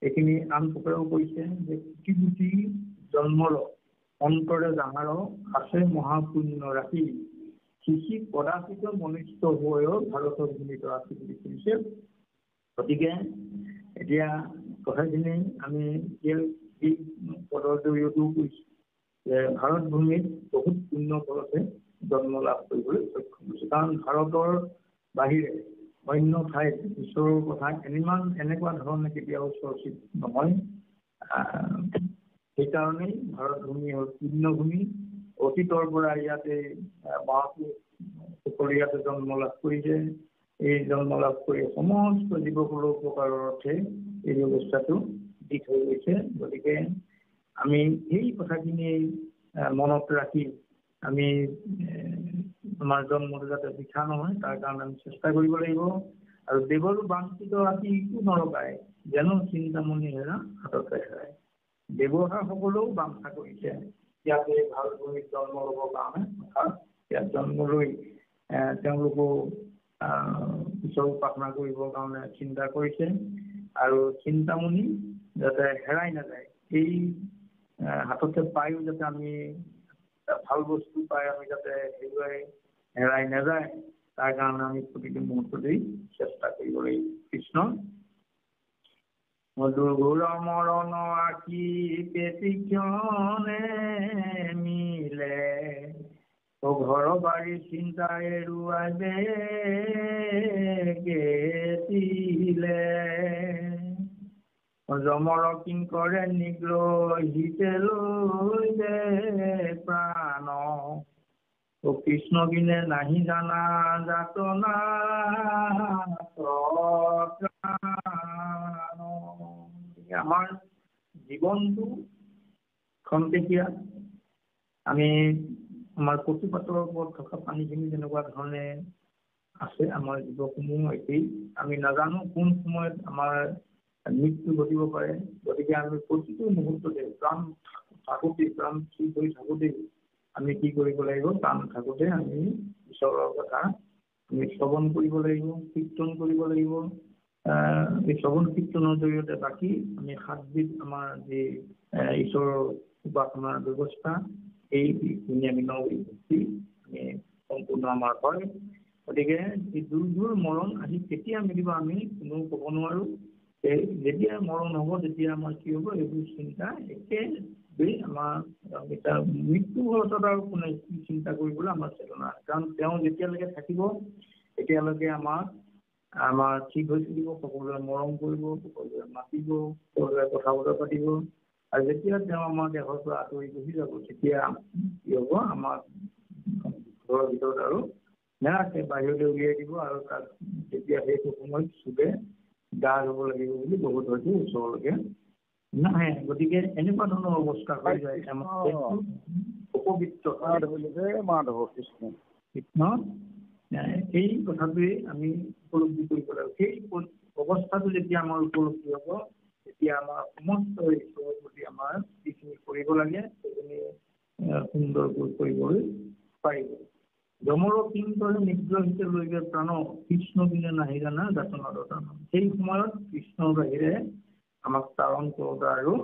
এইখিনি আন প্ৰকাৰেও কৈছে যে কোটি কোটি জন্মৰ অন্তৰে জাহাৰ আছে মহাপুণ্য ৰাশি, শিশি কদাচিত মনুষ্য হৈও ভাৰতৰ ভূমিত ৰাশি বুলি কৈছে। গতিকে এতিয়া কথাখিনি আমি এই পদৰ জৰিয়তেও কৈছো যে ভাৰত ভূমিত বহুত পুণ্য ফলতে জন্ম লাভ কৰিবলৈ সক্ষম হৈছে। কাৰণ ভাৰতৰ বাহিৰে অন্য ঠাইত ঈশ্বৰৰ কথা এনেকুৱা ধৰণে কেতিয়াও চৰ্চিত নহয়। সেইকাৰণেই ভাৰত ভূমি হ'ল পুণ্যভূমি। অতীতৰ পৰা ইয়াতে মহাপুৰুষসকলে ইয়াতে জন্ম লাভ কৰিছে। এই জন্ম লাভ কৰি সমস্ত জীৱকুলৰ উপকাৰৰ অৰ্থে এই ব্যৱস্থাটো দি থৈ গৈছে। গতিকে আমি এই কথাখিনি মনত ৰাখি আমি আমাৰ জন্মটো যাতে বৃথা নহয়, তাৰ কাৰণে আমি চেষ্টা কৰিব লাগিব। আৰু দেৱৰো বাঞ্ছিত ৰাতি একো নৰকায়, যেন চিন্তামণি হেৰা হাততে হেৰাই। দেৱতাসকলেও বাঞ্ছা কৰিছে ইয়াতে ভাল ভূমিত জন্ম ল'বৰ কাৰণে, অৰ্থাৎ ইয়াত জন্ম লৈ তেওঁলোকো ঈশ্বৰৰ উপাসনা কৰিবৰ কাৰণে চিন্তা কৰিছে। আৰু চিন্তামণি যাতে হেৰাই নাযায়, এই হাততে পায়ো যাতে আমি ভাল বস্তু পাই আমি যাতে হেৰাই নাযায়, তাৰ কাৰণে আমি প্ৰতিটো মুহূৰ্ততেই চেষ্টা কৰিব লাগিব। কৃষ্ণ মধুৰ মৰণ আঁকি পেটিক্ষণে মিলে, ও ঘৰ বাৰী চিন্তা এৰুৱাই গেছিলে, যমৰ কিংকৰে নিগ্ৰহিতে লৈ দে প্ৰাণ, ও কৃষ্ণ বিনে নাহি জানা যাতনা আমাৰ জীৱনটো খন্তেকীয়া। আমি আমাৰ কচুপাতৰ ওপৰত থকা পানীখিনি যেনেকুৱা ধৰণে আছে, আমাৰ জীৱসমূহ একেই। আমি নাজানো কোন সময়ত আমাৰ মৃত্যু ঘটিব পাৰে। গতিকে আমি প্ৰতিটো মুহূৰ্ততে প্ৰাণ থাকোঁতে, প্ৰাণ ঠিক হৈ থাকোঁতে আমি কি কৰিব লাগিব, প্ৰাণ থাকোঁতে আমি ঈশ্বৰৰ কথা আমি শ্ৰৱণ কৰিব লাগিব, কীৰ্তন কৰিব লাগিব। এই শ্ৰৱণ কীৰ্তনৰ জৰিয়তে বাকী আমি 7 বিধ আমাৰ যি ঈশ্বৰৰ উপাসনাৰ ব্যৱস্থা, এইখিনি আমি 9 বিধ আমি সম্পূৰ্ণ আমাৰ হয়। গতিকে এই দূৰ মৰণ আহি কেতিয়া মিলিব আমি কোনেও ক'ব নোৱাৰোঁ। যেতিয়া মৰণ হ'ব তেতিয়া আমাৰ কি হ'ব, এইবোৰ চিন্তা একেবাৰে আমাৰ এতিয়া মৃত্যু মুহূৰ্তত আৰু কোনে চিন্তা কৰিবলৈ আমাৰ চেতনা। কাৰণ তেওঁ যেতিয়ালৈকে থাকিব তেতিয়ালৈকে আমাৰ ঠিক হৈ থাকিব, সকলোৱে মৰম কৰিব, সকলোৱে মাতিব, সকলোৱে কথা বতৰা পাতিব। আৰু যেতিয়া তেওঁ আমাৰ দেহৰ পৰা আঁতৰি গুচি যাব, তেতিয়া কি হ'ব, আমাৰ ঘৰৰ ভিতৰত আৰু নেৰাখে, বাহিৰলৈ উলিয়াই দিব। আৰু তাক তেতিয়া সেইটো সময়ত চুবে গা ধুব লাগিব বুলি বহুত হয়তো ওচৰলৈকে নাহে। গতিকে এনেকুৱা ধৰণৰ অৱস্থা হৈ যায়। অপবিত্ৰ মাধৱ কৃষ্ণ এই কথাটোৱে আমি উপলব্ধি কৰিব লাগিব। সেই অৱস্থাটো যেতিয়া আমাৰ উপলব্ধি হ'ব, তেতিয়া আমাৰ সমস্ত ঈশ্বৰৰ প্ৰতি আমাৰ যিখিনি কৰিব লাগে সেইখিনি সুন্দৰকৈ কৰিবলৈ পাৰিব। যমৰ কিংকৰে নিগ্ৰহিতে লৈ গৈ প্ৰাণ, কৃষ্ণ বিনে নাহি জানা যাতনা দতান। সেই সময়ত কৃষ্ণৰ বাহিৰে আমাক তাৰণ কৰোঁতা আৰু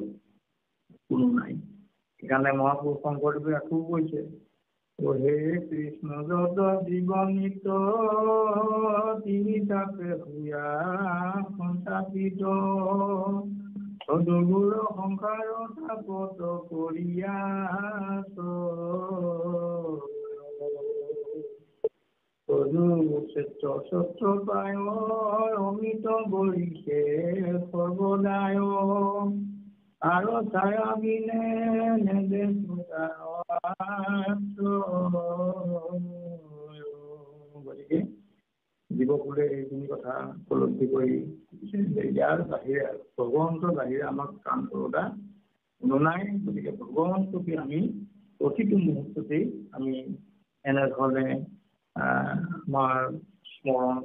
কোনো নাই। সেইকাৰণে মহাপুৰুষ শংকৰদেৱে আকৌ কৈছে, হে কৃষ্ণ যত জীৱনিত তিনি তাপে হুয়া সঞ্চাপিত সদগুৰ সংসাৰ তাপত কৰিয়া সত্য পায় অমিত বলিছে সৰ্বদায় আৰু ছায়া বিনে নেদে গতিকে জীৱকুলে এইখিনি কথা উপলব্ধি কৰি ইয়াৰ বাহিৰে ভগৱন্তৰ বাহিৰে আমাক কাম কৰোতা কোনো নাই। গতিকে ভগৱন্তকে আমি প্ৰতিটো মুহূৰ্ততেই আমি এনেধৰণে আমাৰ স্মৰণ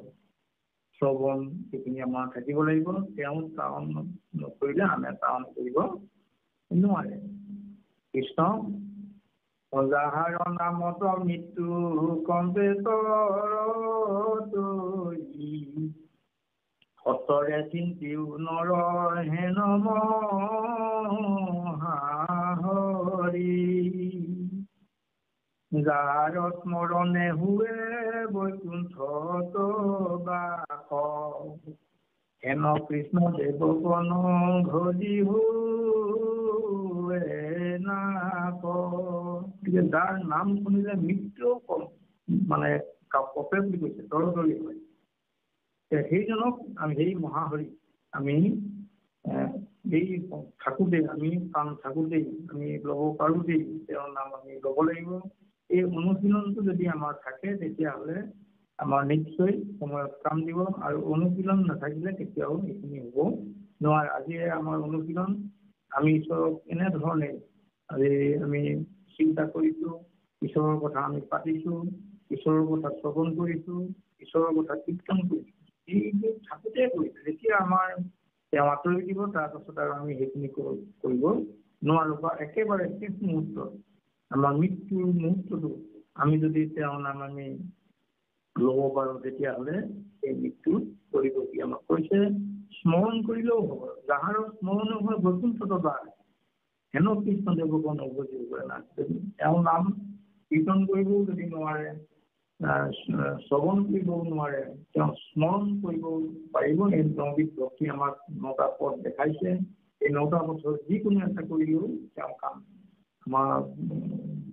শ্ৰৱণ এইখিনি আমাৰ থাকিব লাগিব। তেওঁ তাৰণ নকৰিলে আমি তাৰণ কৰিব নোৱাৰে। কৃষ্ণ অজাহাৰ নামত মৃত্যু কম্পেতৰ সতৰে চিন্তিও নৰ হেন হৰি যাৰ স্মৰণে হুৱে বৈকুণ্ঠত বাস হেন কৃষ্ণ দেৱগণ ঘৰি হুৱে নাক। যাৰ নাম শুনিলে মৃত্যু মানে কপে বুলি কৈছে, তৰতৰী হয়। সেইজনক আমি সেই মহাহৰি আমি এই থাকোঁতেই আমি প্ৰাণ থাকোঁতেই আমি ল'ব পাৰোঁতেই তেওঁৰ নাম আমি ল'ব লাগিব। এই অনুশীলনটো যদি আমাৰ থাকে তেতিয়াহ'লে আমাৰ নিশ্চয় সময়ত কাম দিব, আৰু অনুশীলন নাথাকিলে কেতিয়াও এইখিনি হ'ব নোৱাৰে। আজিয়ে আমাৰ অনুশীলন আমি ঈশ্বৰক এনেধৰণে আজি আমি চিন্তা কৰিছোঁ, ঈশ্বৰৰ কথা আমি পাতিছোঁ, ঈশ্বৰৰ কথা শ্ৰৱণ কৰিছোঁ, ঈশ্বৰৰ কথা কীৰ্তন কৰিছোঁ। এইবোৰ থাকোঁতে কৰিছোঁ। যেতিয়া আমাৰ তেওঁ আঁতৰি দিব তাৰপাছত আৰু আমি সেইখিনি কৰিব নোৱাৰোঁ, বা একেবাৰে শেষ মুহূৰ্তত আমাৰ মৃত্যুৰ মুহূৰ্তটো আমি যদি তেওঁৰ নাম আমি ল'ব পাৰোঁ তেতিয়াহ'লে এই মৃত্যু কৰিব কি আমাক কৈছে। স্মৰণ কৰিলেও হ'ব, যাহাৰ স্মৰণ হয় বৈকুণ্ঠত বাস হেন কৃষ্ণ দেৱগণ অৱধি কৰে না। তেওঁৰ নাম কীৰ্তন কৰিবও যদি নোৱাৰে, শ্ৰৱণ কৰিবও নোৱাৰে, তেওঁ স্মৰণ কৰিব পাৰিব। এই নবিধ ভক্তি আমাক 9টা পথ দেখাইছে। এই 9টা পথৰ যিকোনো এটা কৰিলেও তেওঁ কাম আমাৰ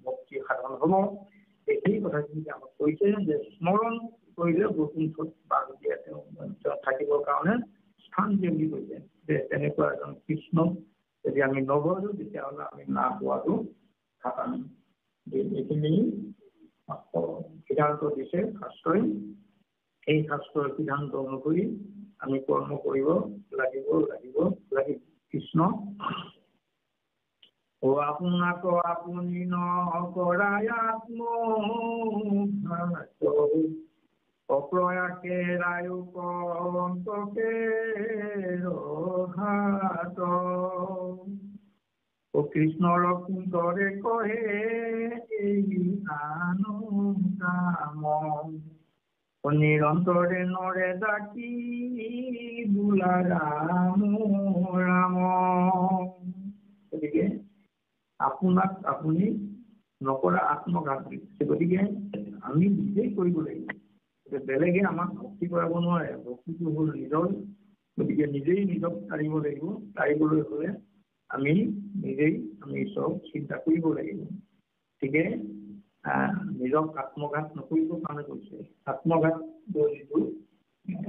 ভক্তি সাধন হ'ব। সেই কথাখিনি আমাক কৈছে যে স্মৰণ কৰিলে বৈকুণ্ঠত বাস দিয়ে তেওঁ থাকিবৰ কাৰণে স্থান দিয়ে বুলি কৈছে। যে তেনেকুৱা এজন কৃষ্ণক যদি আমি নগঢ়ো তেতিয়াহ'লে আমি না পোৱাটো খাটান। এইখিনি সিদ্ধান্ত দিছে শাস্ত্ৰই। এই শাস্ত্ৰৰ সিদ্ধান্ত অনুসৰি আমি কৰ্ম কৰিব লাগিব। কৃষ্ণ ও আপোনাক আপুনি নকৰাই অপ্ৰয়াসে ৰায়ু কন্তকে ৰঘাত ও কৃষ্ণৰ কুন্তৰে কহে এই কাম নিৰন্তৰে নৰে ডাকি বোলা ৰাম ৰাম। গতিকে আপোনাক আপুনি নকৰা আত্মঘাত দিছে। গতিকে আমি নিজেই কৰিব লাগিব, বেলেগে আমাক ভক্তি কৰাব নোৱাৰে। ভক্তিটো হ'ল নিজৰ। গতিকে নিজেই নিজক তাৰিব লাগিব। তাৰিবলৈ হ'লে আমি নিজেই আমি ঈশ্বৰক চিন্তা কৰিব লাগিব। গতিকে নিজক আত্মঘাত নকৰিবৰ কাৰণে কৈছে। আত্মঘাত যিটো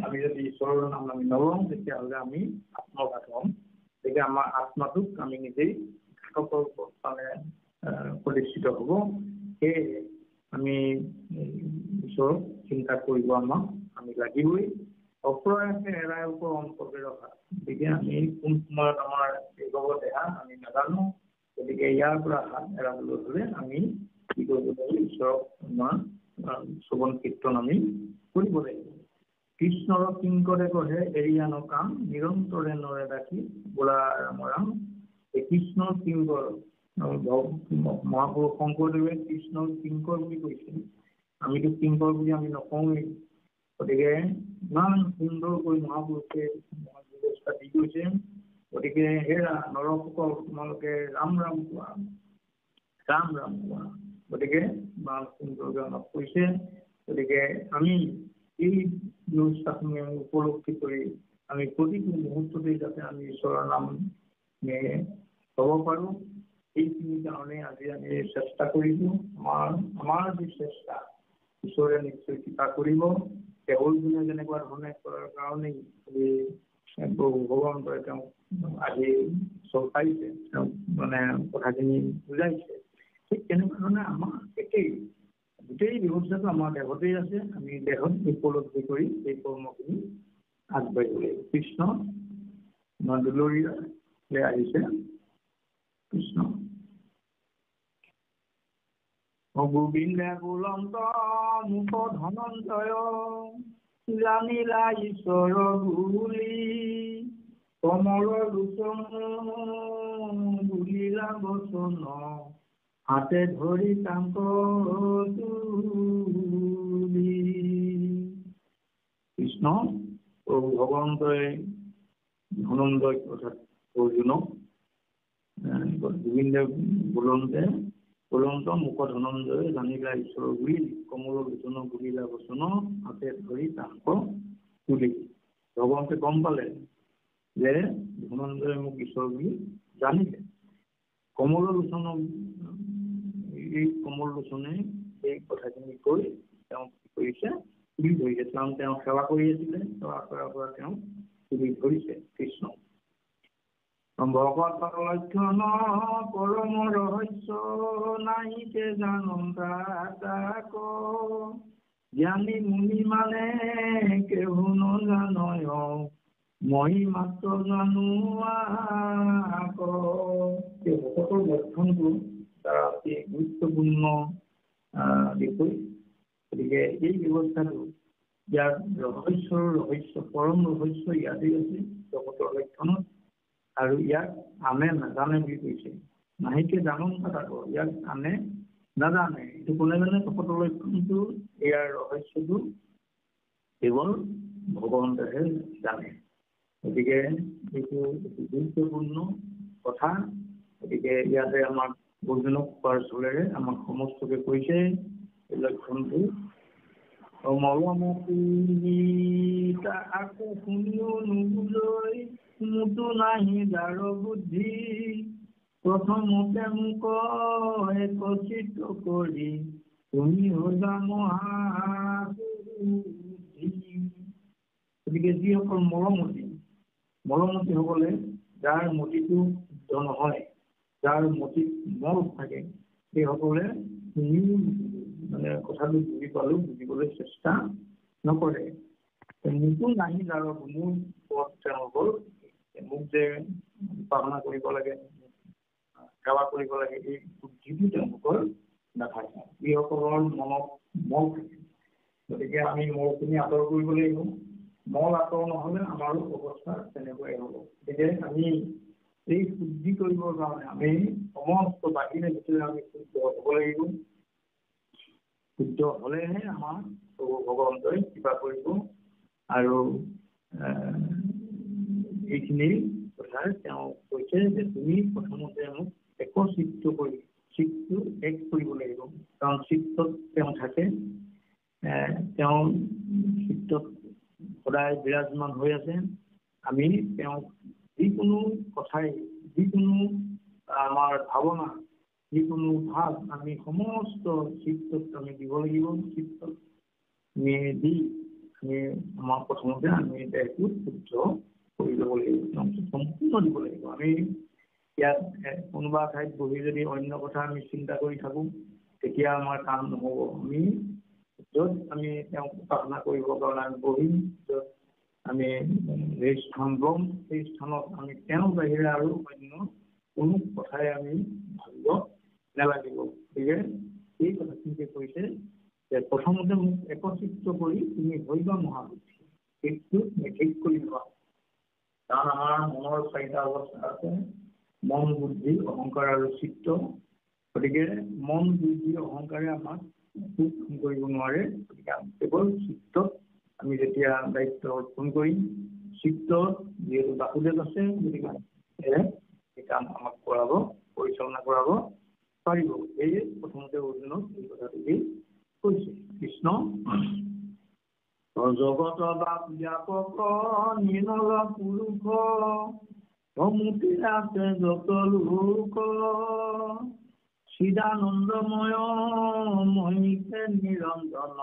আমি যদি ঈশ্বৰৰ নাম আমি নলওঁ তেতিয়াহ'লে আমি আত্মঘাত হ'ম। গতিকে আমাৰ আত্মাটোক আমি নিজেই মানে প্ৰতিষ্ঠিত হ'ব। সেয়ে আমি ঈশ্বৰক চিন্তা কৰিব আমি লাগিবই। অপ্ৰয়াসে এৰাই অন্তকে ৰখা। গতিকে আমি কোন সময়ত আমাৰ বিভৱ দেহা আমি নাজানো। গতিকে ইয়াৰ পৰা হাত এৰাবলৈ হ'লে আমি কি কৰিব লাগিব? ঈশ্বৰক আমাৰ শ্ৰৱণ কীৰ্তন আমি কৰিব লাগিব। কৃষ্ণৰ কিংকৰে কহে এৰিয়া নকাম নিৰন্তৰে নৰে ডাকি বোলা ৰাম ৰাম। এই কৃষ্ণৰ কিংকৰ মহাপুৰুষ শংকৰদেৱে কৃষ্ণৰ কিংকৰ বুলি কৈছিল। আমিতো কিংকৰ বুলি আমি নকওঁৱেই। গতিকে ইমান সুন্দৰকৈ মহাপুৰুষে ব্যৱস্থা দি গৈছে। গতিকে হেৰা নৰসকল তোমালোকে ৰাম ৰাম কোৱা। ৰাম ৰাম কোৱা। গতিকে বালচন্দ্ৰকে আমাক কৈছে, গতিকে আমি এই ব্যৱস্থাখিনি আমি উপলব্ধি কৰি আমি প্ৰতিটো মুহূৰ্ততে যাতে আমি ঈশ্বৰৰ নাম ল'ব পাৰোঁ, এইখিনি কাৰণে আজি আমি চেষ্টা কৰিছোঁ। আমাৰ যি চেষ্টা ঈশ্বৰে নিশ্চয় কৃপা কৰিব। কেৱল যোনে যেনেকুৱা ধৰণে কৰাৰ কাৰণেই ভগৱন্তই তেওঁক আজি চপাইছে, তেওঁক মানে কথাখিনি বুজাইছে। ঠিক তেনেকুৱা ধৰণে আমাৰ একেই গোটেই ব্যৱস্থাটো আমাৰ দেহতেই আছে। আমি দেহত উপলব্ধি কৰি এই কৰ্মখিনি আগবাঢ়িব লাগিব। কৃষ্ণ দুলৰীয়ালৈ আহিছে। কৃষ্ণ গোবিন্দে বুলন্ত মুখ ধনঞ্জয় জানিলা ঈশ্বৰ বুলি কমল লোচন বুলিলা বচন হাতে ধৰি তাংক তুলি। কৃষ্ণ ভগৱন্তই ধনঞ্জয় অৰ্থাৎ অৰ্জুনক গোবিন্দে বুলন্ত মুখ ধনঞ্জয় জানিলা ঈশ্বৰ বুলি কমল লোচন বুলিলা বচন হাতে ধৰি তাংক তুলি। ভগৱন্তে গম পালে যে ধনঞ্জয় মোক ঈশ্বৰ বুলি জানিলে। কমল লোচন, এই কমল লোচনে এই কথাখিনি কৈ তেওঁ কি কৰিছে, তুলি ধৰিছে। তেওঁ সেৱা কৰি আছিলে, সেৱা কৰাৰ পৰা তেওঁ তুলি ধৰিছে। কৃষ্ণ ভকত লক্ষণ পৰম ৰহস্য নাহিকে জানন্তা তাক জ্ঞানী মুনি মানে কেহু নজানয় মই মাত্ৰ জানো আক। এই ভকতৰ লক্ষণটো তাৰ অতি গুৰুত্বপূৰ্ণ বিষয়। গতিকে এই ব্যৱস্থাটো ইয়াৰ ৰহস্য পৰম ৰহস্য ইয়াতেই আছে ভকতৰ লক্ষণত। আৰু ইয়াক আনে নাজানে বুলি কৈছে। নাহিকে জানন্তা তাক, ইয়াক আনে নাজানে। এইটো কোনে জানে? ভকতৰ লক্ষণটো, ইয়াৰ ৰহস্যটো কেৱল ভগৱন্তহে জানে। গতিকে এইটো গুৰুত্বপূৰ্ণ কথা। গতিকে ইয়াতে আমাক অৰ্জুনক কোৱাৰ চলেৰে আমাক সমস্তকে কৈছে এই লক্ষণটো। মৰমতি আকৌ শুনিও নুবুজৈ মোটো নাহি যাৰ বুদ্ধি প্ৰথমতে মোক একচিত কৰি তুমি হলা মহাবুদ্ধি। গতিকে যিসকল মৰমতী সকলে যাৰ মতিটো শুদ্ধ নহয়, যাৰ মতিত মল থাকে, সেইসকলে শুনিও মানে কথাটো বুজি পালো বুজিবলৈ চেষ্টা নকৰে। মোকো নাহি যাৰ মোৰ পথ তেওঁলোকৰ, মোক যে উপাসনা কৰিব লাগে, সেৱা কৰিব লাগে, এই বুদ্ধিটো তেওঁলোকৰ নাথাকে। যিসকলৰ মনত মল থাকে। গতিকে আমি মলখিনি আঁতৰ কৰিব লাগিব। মল আঁতৰ নহ'লে আমাৰো অৱস্থা তেনেকুৱাই হ'ব। গতিকে আমি এই শুদ্ধি কৰিবৰ কাৰণে আমি সমস্ত বাহিৰে ভিতৰে আমি শুদ্ধ হ'ব লাগিব। শুদ্ধ হ'লেহে আমাৰ ভগৱন্তই কৃপা কৰিব। আৰু এইখিনি কথাই তেওঁ কৈছে যে তুমি প্ৰথমতে মোক একচিত্ত কৰি চিত্তটো এক কৰিব লাগিব। কাৰণ চিত্তত তেওঁ থাকে, তেওঁ চিত্তত সদায় বিৰাজমান হৈ আছে। আমি তেওঁক যিকোনো কথাই, যিকোনো আমাৰ ভাৱনা, যিকোনো ভাৱ আমি সমস্ত চিত্তত আমি দিব লাগিব। চিত্তত আমি দি আমি আমাৰ প্ৰথমতে আমি দেহটো শুদ্ধ কৰি ল'ব লাগিব, সম্পূৰ্ণ দিব লাগিব। আমি ইয়াত কোনোবা ঠাইত বহি যদি অন্য কথা আমি চিন্তা কৰি থাকোঁ, তেতিয়া আমাৰ কাম নহ'ব। আমি য'ত আমি তেওঁক উপাসনা কৰিবৰ কাৰণে আমি বহিম, য'ত আমি এই স্থান ল'ম, সেই স্থানত আমি তেওঁৰ বাহিৰে আৰু অন্য কোনো কথাই আমি ভাবিব নালাগিব। গতিকে এই কথাখিনিকে কৈছে যে প্ৰথমতে মোক একচিত্ত কৰি তুমি হৈবা মহাবুদ্ধি। সেইটো ঠিক কৰি লোৱা। কাৰণ আমাৰ মনৰ চাৰিটা অৱস্থা আছে: মন, বুদ্ধি, অহংকাৰ আৰু চিত্ত। গতিকে মন, বুদ্ধি, অহংকাৰে আমাক সুখ কৰিব নোৱাৰে। গতিকে কেৱল চিত্তত আমি যেতিয়া দায়িত্ব অৰ্পণ কৰিম, চিত্তত যিহেতু বাসুদেৱ আছে, গতিকে এই কাম আমাক কৰাব, পৰিচালনা কৰাব পাৰিব। হওঁতে অৰ্জুনক এই কথাটোকে কৈছে। কৃষ্ণ জগত ব্যাপক নিৰ্মল পুৰুষ সমুতি আছে যত লোক চিদানন্দময় মহিষে নিৰঞ্জন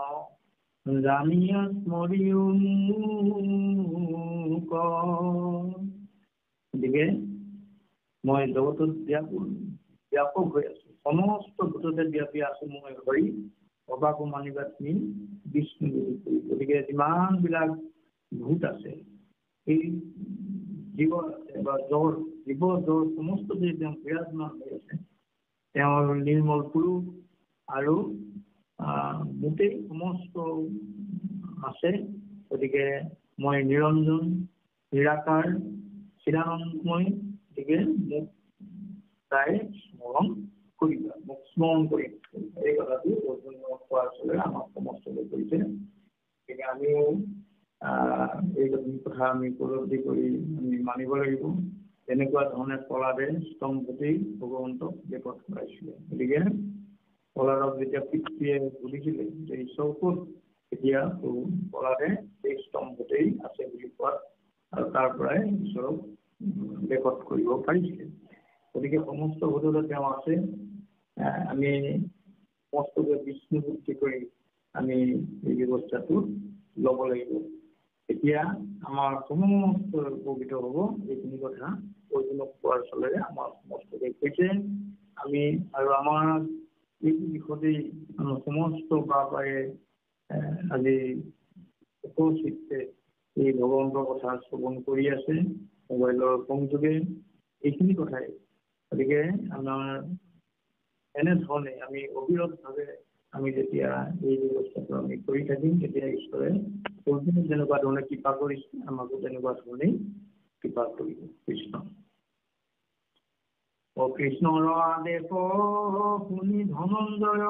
জানিয়া স্মৰিও মোক। গতিকে মই জগতত ব্যাপক হৈ আছো, সমস্ত ভূততে ব্যাপী আছো মই হৰি, অবাকো মানিবা তুমি বিষ্ণু বুলি কৈ। গতিকে যিমানবিলাক ভূত আছে, এই জীৱ আছে বা জ্বৰ, জীৱ জ্বৰ সমস্ততে তেওঁ বিৰাজমান হৈ আছে। তেওঁৰ নিৰ্মল পুৰুষ আৰু গোটেই সমস্ত আছে। গতিকে মই নিৰঞ্জন, নিৰাকাৰ, চিদানন্দময়। গতিকে মোক তাই স্মৰণ কৰিবা, মোক স্মৰণ কৰিম। এই কথাটো অৰ্জুনক কোৱাৰ চলে আমাক সমস্তলৈ কৰিছে। গতিকে আমিও এই কথা আমি উপলব্ধি কৰি আমি মানিব লাগিব। তেনেকুৱা ধৰণে প্ৰহ্লাদে স্তম্ভতেই ভগৱন্তক বেকত কৰাইছিলে। গতিকে প্ৰহ্লাদক যেতিয়া পিতৃয়ে সুধিছিলে যে ঈশ্বৰ ক'ত, তেতিয়া প্ৰহ্লাদে এই স্তম্ভতেই আছে বুলি কোৱাত আৰু তাৰ পৰাই ঈশ্বৰক বেকত কৰিব পাৰিছিলে। গতিকে সমস্ত ভূততে তেওঁ আছে। আমি সমস্তকে বিষ্ণু বুদ্ধি কৰি আমি এই ব্যৱস্থাটো ল'ব লাগিব। এতিয়া আমাৰ সমস্ত উপকৃত হ'ব। এইখিনি কথা অৰ্জুনক কোৱাৰ চলেৰে আমাৰ সমস্তকে কৈছে। আমি আৰু আমাৰ এইটো দিশতেই সমস্ত বাপায়ে আজি উপস্থিতে এই ভগৱন্তৰ কথা শ্ৰৱণ কৰি আছে মোবাইলৰ সংযোগে। এইখিনি কথাই গতিকে আমাৰ এনেধৰণে আমি অবিৰতভাৱে আমি যেতিয়া এই ব্যৱস্থাটো আমি কৰি থাকিম, তেতিয়া ঈশ্বৰে অৰ্জুনক যেনেকুৱা ধৰণে কৃপা কৰিছে আমাকো তেনেকুৱা ধৰণেই কৃপা কৰিব। কৃষ্ণ কৃষ্ণৰ আদেশ শুনি ধনঞ্জয়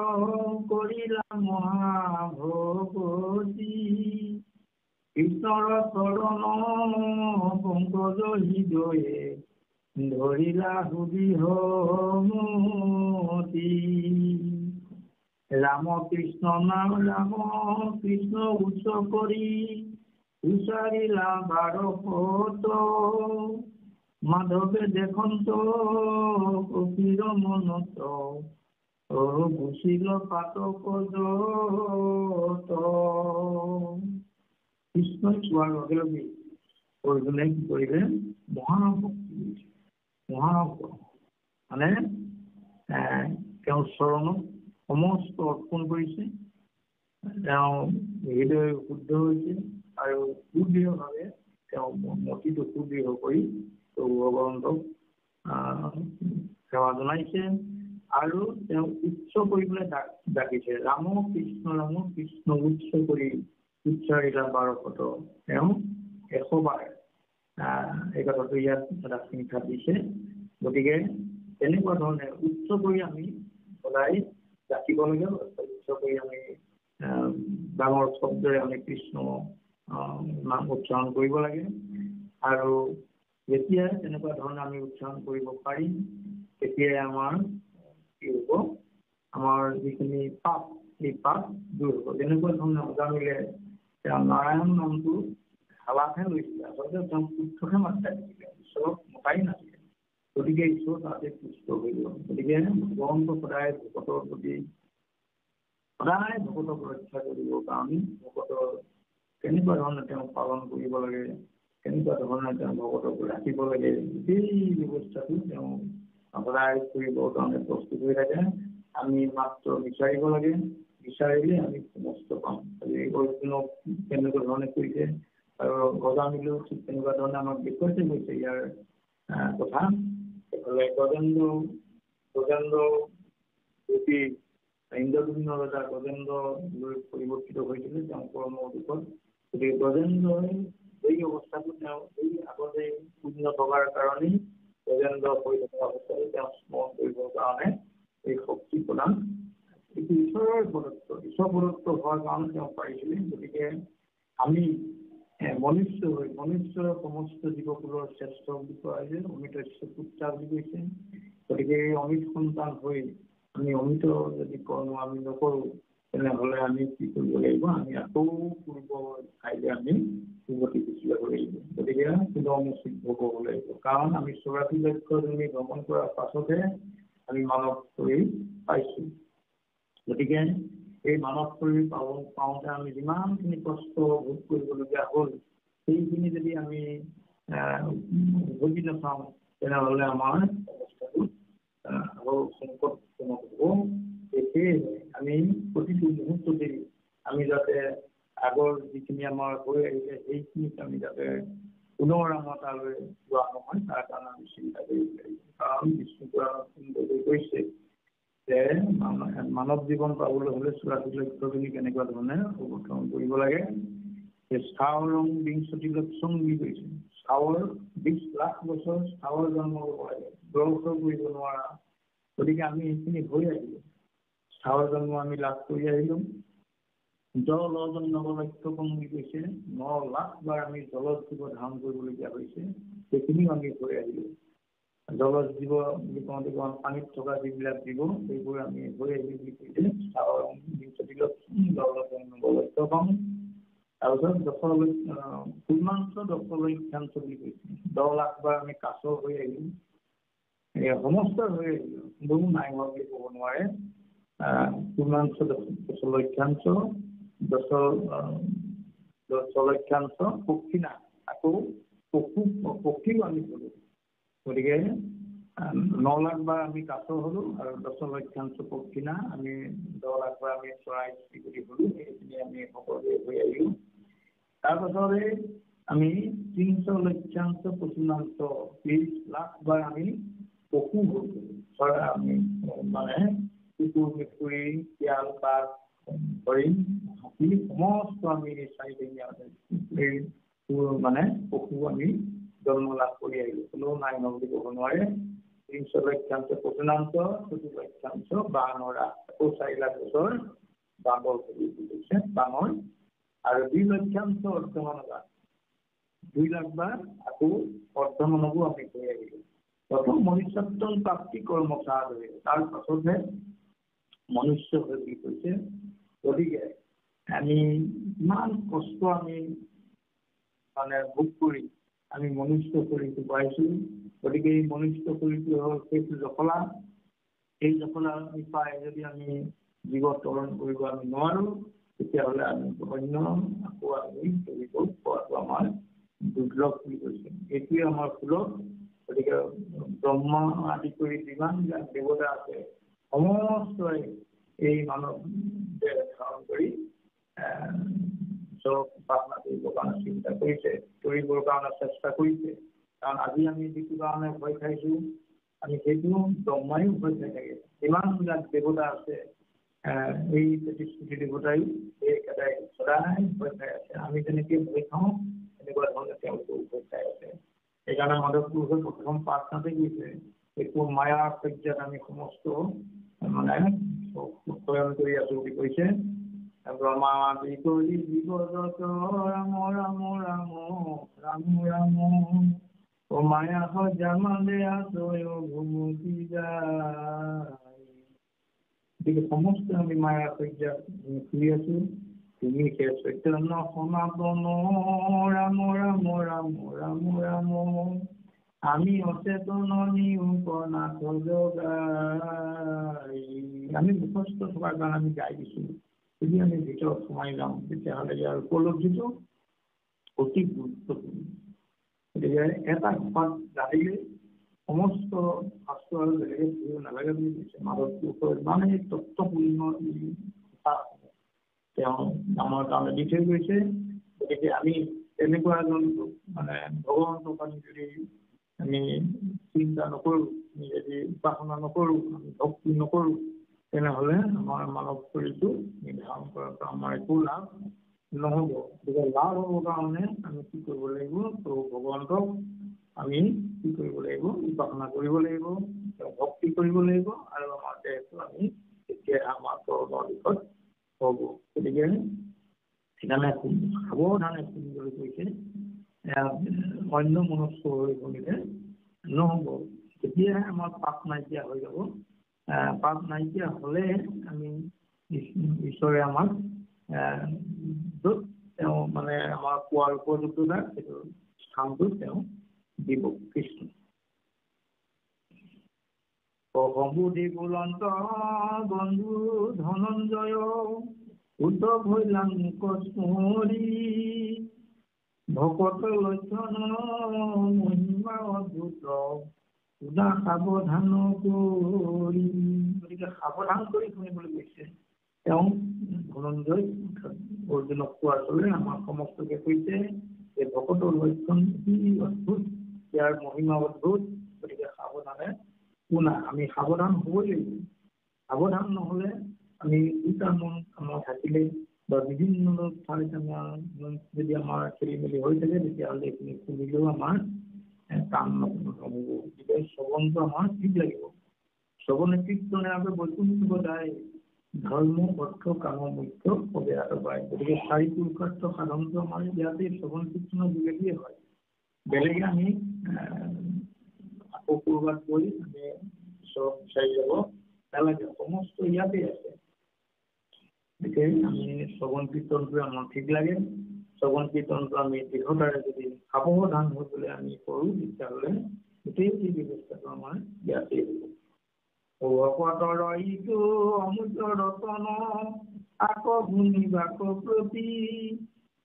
কৰিলা মহাভগতি, কৃষ্ণৰ চৰণ পংকজ হৃদয়ে ধৰিলা সুবিহমতি। ৰাম কৃষ্ণ নাম ৰাম কৃষ্ণ উচ্চ কৰি উচ্চাৰিলা 1200, মাধৱে দেখন্ত কপিৰ মনত গুচিল পাতক যত। কৃষ্ণই চোৱাৰ লগে লগে অৰ্জুনে কি কৰিলে, মহাভক্তি কৰিছে। মহাভক্ত মানে তেওঁৰ চৰণত সমস্ত অৰ্পণ কৰিছে। তেওঁ হৃদয় শুদ্ধ হৈছে আৰু সুদৃঢ়ভাৱে তেওঁ মতিটো সুদৃঢ় কৰি ভগৱন্তক সেৱা জনাইছে আৰু তেওঁ উচ্চ কৰিবলৈ ডাকিছে। ৰাম কৃষ্ণ উচ্চ কৰি উচ্চাৰিলা 1200, তেওঁ 100 বাৰ এই কথাটো ইয়াত এটা সংখ্যা দিছে। গতিকে তেনেকুৱা ধৰণে উচ্চ কৰি আমি সদায় ডাকিব লাগে, উচ্চ কৰি আমি ডাঙৰ শব্দৰে আমি কৃষ্ণ নাম উচ্চাৰণ কৰিব লাগে। আৰু যেতিয়া তেনেকুৱা ধৰণে আমি উচ্চাৰণ কৰিব পাৰিম, তেতিয়াই আমাৰ কি হ'ব, আমাৰ যিখিনি পাপ, এই পাপ দূৰ হ'ব। তেনেকুৱা ধৰণে অজামিলে তেওঁ নাৰায়ণ নামটো হালাকহে লৈছিলে, আচলতে তেওঁ শুদ্ধহে মাত্ৰা দিছিলে, ঈশ্বৰক মতাই নাছিলে। গতিকে ঈশ্বৰ তাতে পুষ্ট হৈ গ'ল। গতিকে ভগৱন্ত সদায় ভকতৰ প্ৰতি সদায় ভকতক ৰক্ষা কৰিবৰ কাৰণে ভকতৰ কেনেকুৱা ধৰণে তেওঁ পালন কৰিব লাগে, কেনেকুৱা ধৰণে তেওঁ ভকতক ৰাখিব লাগে, গোটেই ব্যৱস্থাটো তেওঁ সদায় কৰিবৰ কাৰণে প্ৰস্তুত হৈ থাকে। আমি মাত্ৰ বিচাৰিব লাগে, বিচাৰিলে আমি সমস্ত পাম। অৰ্জুনক কেনেকুৱা ধৰণে কৰিছে আৰু অজামিলেও ঠিক তেনেকুৱা ধৰণে আমাক দেখুৱাইছে গৈছে ইয়াৰ কথা। এইফালে গজেন্দ্ৰ ৰূপী ইন্দ্ৰদুম্ন ৰজা গজেন্দ্ৰ পৰিৱৰ্তিত হৈছিলে তেওঁ কৰ্মৰ দিশত। গতিকে গজেন্দ্ৰই এই অৱস্থাটো তেওঁ এই আগতে শূন্য থকাৰ কাৰণেই গজেন্দ্ৰ হৈ থকা অৱস্থাটো তেওঁ স্মৰণ কৰিবৰ কাৰণে এই শক্তি প্ৰদান, এইটো ঈশ্বৰৰ প্ৰদত্ত, ঈশ্বৰ প্ৰদত্ত হোৱাৰ কাৰণে তেওঁ পাৰিছিলে। গতিকে আমি মনুষ্যৰ সমস্ত জীৱকুলৰ শ্ৰেষ্ঠ বুলি কোৱা হৈছে, অমিতস্য পুত্ৰা বুলি কৈছে। গতিকে এই অমিত সন্তান হৈ আমি অমিত যদি কৰ্ম আমি নকৰোঁ তেনেহ'লে আমি কি কৰিব লাগিব আমি আকৌ পূৰ্ব ঠাইলৈ আমি উভতি গুচি যাব লাগিব গতিকে পুনৰমুচিত হ'ব লাগিব কাৰণ আমি 84 লক্ষ জনী ভ্ৰমণ কৰাৰ পাছতহে আমি মানৱ শৰীৰ পাইছোঁ গতিকে এই মানৱ শৰীৰ পাওঁতে আমি যিমানখিনি কষ্ট ভোগ কৰিবলগীয়া হ'ল সেইখিনি যদি আমি বুজি নাপাওঁ তেনেহ'লে আমাৰ অৱস্থাটো আৰু সংকটজনক হ'ব সেয়েহে আমি প্ৰতিটো মুহূৰ্ততে আমি যাতে আগৰ যিখিনি আমাৰ হৈ আহিছে সেইখিনিক আমি যাতে পুনৰ আমাৰ তালৈ যোৱা নহয় তাৰ কাৰণে আমি চিন্তা কৰিব লাগিব কাৰণ বিষ্ণুপুৰাণত সুন্দৰকৈ কৈছে যে মানৱ জীৱন পাবলৈ হ'লে 84 লক্ষ জনী কেনেকুৱা ধৰণে অৱতৰণ কৰিব লাগে স্থাৱৰং বিংশতি লক্ষং বুলি কৈছে স্থাৱৰ 20 লাখ বছৰ স্থাৱৰ জন্ম হ'ব লাগে গ্ৰহ কৰিব নোৱাৰা গতিকে আমি এইখিনি হৈ আহিলোঁ স্থাৱৰ জন্ম আমি লাভ কৰি আহিলোঁ জলজন নৱলক্ষকম বুলি কৈছে 9 লাখ বাৰ আমি জলজ জীৱ ধাৰণ কৰিবলগীয়া হৈছে সেইখিনিও আমি হৈ আহিলোঁ জলজ জীৱ বুলি কওঁতে পানীত থকা যিবিলাক জীৱ সেইবোৰ আমি হৈ আহিলোঁ বুলি কৈছে স্থাৱৰং বিংশতি লক্ষং জলজন নৱলক্ষকম তাৰপিছত পূৰ্ণাংশ 10 লক্ষাংশ বুলি কৈছে 10 লাখ বাৰ আমি কাছ হৈ আহিলোঁ সমস্ত হৈ আহিলোঁ বহু নাই হোৱা বুলি ক'ব নোৱাৰে পূৰ্ণাংশ 10 লক্ষাংশ 10 লক্ষাংশ পক্ষী না আকৌ পক্ষীও আমি হ'লোঁ গতিকে 9 লাখ বাৰ আমি কাছ হ'লোঁ আৰু 10 লক্ষাংশ পক্ষী না আমি 10 লাখ বাৰ আমি চৰাই চিৰিকটি হ'লোঁ সেইখিনি আমি সকলোৱে হৈ আহিলোঁ তাৰপাছতে আমি 300 লক্ষাংশ পশুনাংশ 30 লাখ বাৰ আমি পশু হ'লোঁ চৰাই আমি মানে কুকুৰ মেকুৰী শিয়াল বাঘ হৰিণ হাতী সমস্ত আমি চাৰিঠেঙীয়া মানে পশু আমি জন্ম লাভ কৰি আহিলোঁ কোনেও নাই হোৱা বুলি ক'ব নোৱাৰে 300 লক্ষাংশ পশুনাংশ 40 লক্ষাংশ বানৰা আকৌ 4 লাখ বছৰ বাঘৰ বুলি কৈছে বানৰ আৰু 2 লক্ষাংশ অৰ্ধমানৱা 2 লাখ বাৰ আকৌ অৰ্ধমানৱো আমি হৈ আহিলোঁ প্ৰথম মনুষ্যত্বম প্ৰাপ্তি কৰ্ম সাধনে তাৰ পাছতহে মনুষ্য হৈ বুলি কৈছে গতিকে আমি ইমান কষ্ট আমি মানে ভোগ কৰি আমি মনুষ্য শৰীৰটো পাইছোঁ গতিকে এই মনুষ্য শৰীৰটো হ'ল সেইটো জখলা এই জখলা আমি পাই যদি আমি জীৱ তৰণ কৰিব আমি নোৱাৰোঁ তেতিয়াহ'লে আমি অন্য আকৌ আমি কৰিব পৰাটো আমাৰ দুৰ্লভ বুলি কৈছে এইটোৱে আমাৰ সুলভ গতিকে ব্ৰহ্মা আদি কৰি যিমানবিলাক দেৱতা আছে সমস্তই এই মানৱ দেহ ধাৰণ কৰি চব উপাসনা কৰিবৰ কাৰণে চিন্তা কৰিছে কৰিবৰ কাৰণে চেষ্টা কৰিছে কাৰণ আজি আমি যিটো কাৰণে ভয় খাইছোঁ আমি সেইটো ব্ৰহ্মায়ো ভয় খাই থাকে যিমানবিলাক দেৱতা আছে এই প্ৰতিশ্ৰুতি দেৱতায়ো এই একেটাই সদায় ভয় খাই আছে আমি যেনেকৈ ভয় খাওঁ এনেকুৱা ধৰণে তেওঁলোকেও ভয় খাই আছে সেইকাৰণে মাধৱ পুৰুষে প্ৰথম প্ৰাৰ্থনাতে কৈছে একো মায়াৰ সজ্জাত আমি সমস্ত মানে শয়ন কৰি আছোঁ বুলি কৈছে ব্ৰহ্মা আদি কৰি জীৱ ৰাম ৰাম ৰাম ৰাম ৰাম ও মায়া সজ্জামালে আছয় ভূমুকি যায় গতিকে সমস্ত আমি মায়া সজ্জাত ঘূৰি আছোঁ তুমি সে চৈতন্য সনাতন ৰাম ৰাম ৰাম ৰাম ৰাম আমি অচেতন নিৰূপনাথ জগাই আমি মুখস্থ থকাৰ কাৰণে আমি গাই দিছোঁ যদি আমি ভিতৰত সোমাই যাওঁ তেতিয়াহ'লে ইয়াৰ উপলব্ধিটো অতি গুৰুত্বপূৰ্ণ গতিকে এটা ঘৰত গাড়ীলৈ সমস্ত শাস্ত্ৰ আৰু বেলেগে পঢ়িব নালাগে বুলি কৈছে মাধৱ পুৰুষৰ ইমানেই তত্ত্বপূৰ্ণ কথা তেওঁ আমাৰ কাৰণে দি থৈ গৈছে গতিকে আমি তেনেকুৱা এজন মানে ভগৱন্তক আমি যদি আমি চিন্তা নকৰোঁ আমি যদি উপাসনা নকৰোঁ আমি ভক্তি নকৰোঁ তেনেহ'লে আমাৰ মানৱ শৰীৰটো নিৰ্ধাৰণ কৰাৰ পৰা আমাৰ একো লাভ নহ'ব গতিকে লাভ হ'বৰ কাৰণে আমি কি কৰিব লাগিব ভগৱন্তক আমি কি কৰিব লাগিব উপাসনা কৰিব লাগিব ভক্তি কৰিব লাগিব আৰু আমাৰ দেহটো আমি তেতিয়া আমাৰ কৰ্মৰ দিশত হ'ব গতিকে সেইকাৰণে সাৱধানে শুনিবলৈ কৈছে অন্য মনস্ক হৈ শুনিলে নহ'ব তেতিয়াহে আমাৰ পাপ নাইকিয়া হৈ যাব পাপ নাইকিয়া হলে আমি ঈশ্বৰে আমাক য'ত তেওঁ মানে আমাৰ পোৱাৰ উপযুক্ততা সেইটো স্থানটো তেওঁ দিব কৃষ্ণ। সম্বুধি বুলন্ত বন্ধু ধনঞ্জয় উদ্ধৱ হৈলাং মুকস্মৰি ভকত লক্ষণ মহিমা অদ্ভুত সুধা সাৱধান কৰি, গতিকে সাৱধান কৰি শুনিবলৈ কৈছে। তেওঁ ধনঞ্জয় অৰ্জুনক কোৱাৰ দৰে আমাৰ সমস্তকে কৈছে যে ভকতৰ লক্ষণ কি অদ্ভুত, ইয়াৰ মহিমা অদ্ভুত, গতিকে সাৱধানে শুনা। আমি সাৱধান হ'বই লাগিব। সাৱধান নহ'লে আমি দুটা মন আমাৰ থাকিলে বা বিভিন্ন ঠাইত আমাৰ যদি আমাৰ খেলি মেলি হৈ থাকে তেতিয়াহ'লে এইখিনি শুনিলেও আমাৰ কাম নহ'ব। গতিকে শ্ৰৱণটো আমাৰ ঠিক লাগিব। শ্ৰৱণে কীৰ্তনে আমি বৈকুণ্ঠ বজায় ধৰ্ম অৰ্থ কাম মুখ্য অবিৰাত পায়। গতিকে চাৰি পুৰুষাৰ্থ সাধনটো আমাৰ ইয়াতে শ্ৰৱণ কীৰ্তনৰ যোগেদিয়ে হয়। বেলেগে আমি আকৌ ক'ৰবাত গৈ আমি চব বিচাৰি যাব নালাগে, সমস্ত ইয়াতে আছে। গতিকে আমি শ্ৰৱণ কীৰ্তনটো আমাৰ ঠিক লাগে। শ্ৰৱণ কীৰ্তনটো আমি দৃঢ়তাৰে যদি সাৱধান হৈ পেলাই আমি কৰোঁ তেতিয়াহ'লে গোটেই এই ব্যৱস্থাটো আমাৰ ইয়াতে হ'ব। ভকতৰ ইটো অমূল্য ৰতন আকৌ শুনিবাক প্ৰতি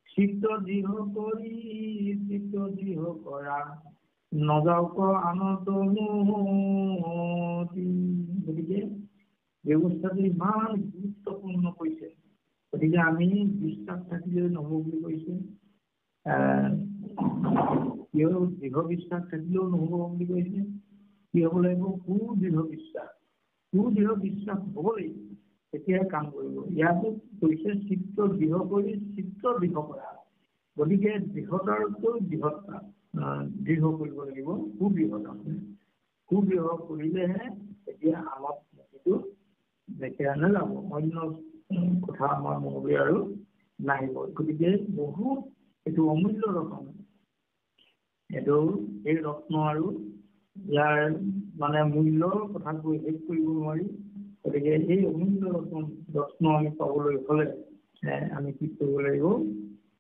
চিত্ত দৃঢ় কৰি চিত্ত দৃঢ় কৰা নজাওক আনন্দ মতি। গতিকে ব্যৱস্থাটো ইমান গুৰুত্বপূৰ্ণ কৈছে। গতিকে আমি বিশ্বাস থাকিলে নহ'ব বুলি কৈছে, দৃঢ় বিশ্বাস থাকিলেও নহ'ব বুলি কৈছে। কি হ'ব লাগিব? সুদৃঢ় বিশ্বাস। সুদৃঢ় বিশ্বাস হ'ব লাগিব, তেতিয়াহে কাম কৰিব। ইয়াতো কৈছে চিত্ত দৃঢ় কৰি চিত্ত দৃঢ় কৰা। গতিকে দৃঢ়তাৰতো দৃঢ়তা দৃঢ় কৰিব লাগিব, সুদৃঢ়তা। সুদৃঢ় কৰিলেহে এতিয়া আমাৰ মতিটো দেখেৰা নাযাব, অন্য কথা আমাৰ মনলৈ আৰু নাহিব। গতিকে বহুত এইটো অমূল্য ৰত্ন। এইটো এই ৰত্ন আৰু ইয়াৰ মানে মূল্যৰ কথা কৈ শেষ কৰিব নোৱাৰি। গতিকে এই অমূল্য ৰত্ন আমি পাবলৈ হ'লে আমি কি কৰিব লাগিব?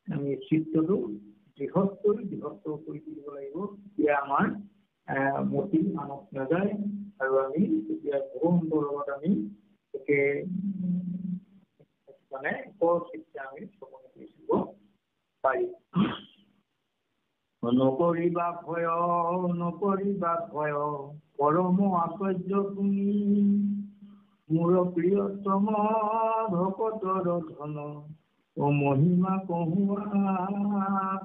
আমি চিত্তটো দৃঢ়তকৈ দৃঢ়ত্ব কৰি দিব লাগিব। তেতিয়া আমাৰ মতি মানস নাযায় আৰু আমি তেতিয়া ভগৱন্তৰ লগত আমি একে মানে চিত্তে আমি শ্ৰৱণ কৰিব পাৰিম। নকৰিবা ভয় পৰম আশ্চৰ্য তুমি মোৰ প্ৰিয়তম ভকতৰ ধন ও মহিমা কহুৱা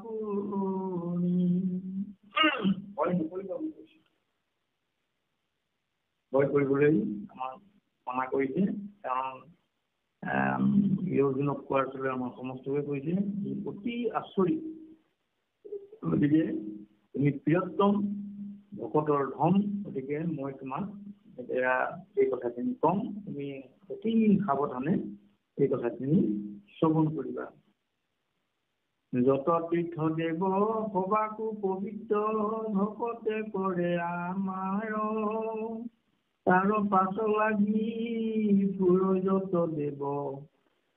পুৰণি। ভয় নকৰিবা বুলি কৈছে। ভয় কৰিবলৈ আমাৰ মানা কৰিছে, কাৰণ অৰ্জুনক কোৱাৰ দৰে আমাৰ সমস্তকে কৈছে অতি আচৰিত। গতিকে তুমি প্ৰিয়তম ভকতৰ ধন, গতিকে মই তোমাক এতিয়া এই কথাখিনি কম, তুমি অতি সাৱধানে এই কথাখিনি শ্ৰৱণ কৰিবা। যত তীৰ্থ দেৱ সবাকো পবিত্ৰ ভকতে কৰে আমাৰ তাৰ পাছ লাগি যত দেৱ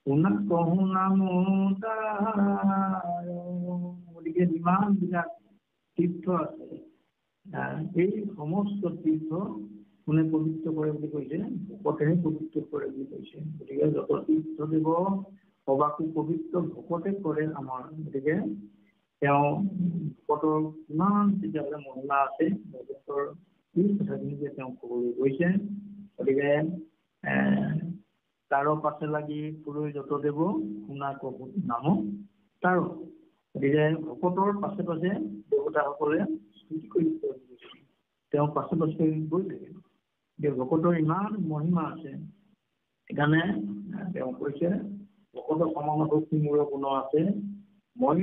শুনা কহো নাম তাৰ। গতিকে যিমান বিলাক তীৰ্থ আছে এই সমস্ত তীৰ্থ কোনে পবিত্ৰ কৰে বুলি কৈছে? ভকতেহে পবিত্ৰ কৰে বুলি কৈছে। গতিকে যত তীৰ্থ দেৱ সবাকো পবিত্ৰ ভকতে কৰে আমাৰ। গতিকে তেওঁ ভকতৰ কিমান তেতিয়াহ'লে মহিমা আছে, ভকতৰ এই কথাখিনি যে তেওঁ ক'বলৈ গৈছে। গতিকে তাৰ পাছে লাগি যত দেৱ শুনা কহো নাম তাৰ। গতিকে ভকতৰ পাছে পাছে দেৱতাসকলে স্তুতি কৰি তেওঁ পাছে পাছে গৈ থাকে। যে ভকতৰ ইমান মহিমা আছে, সেইকাৰণে তেওঁ কৈছে ভকত সমান শক্তি মোৰ গুণ আছে, মই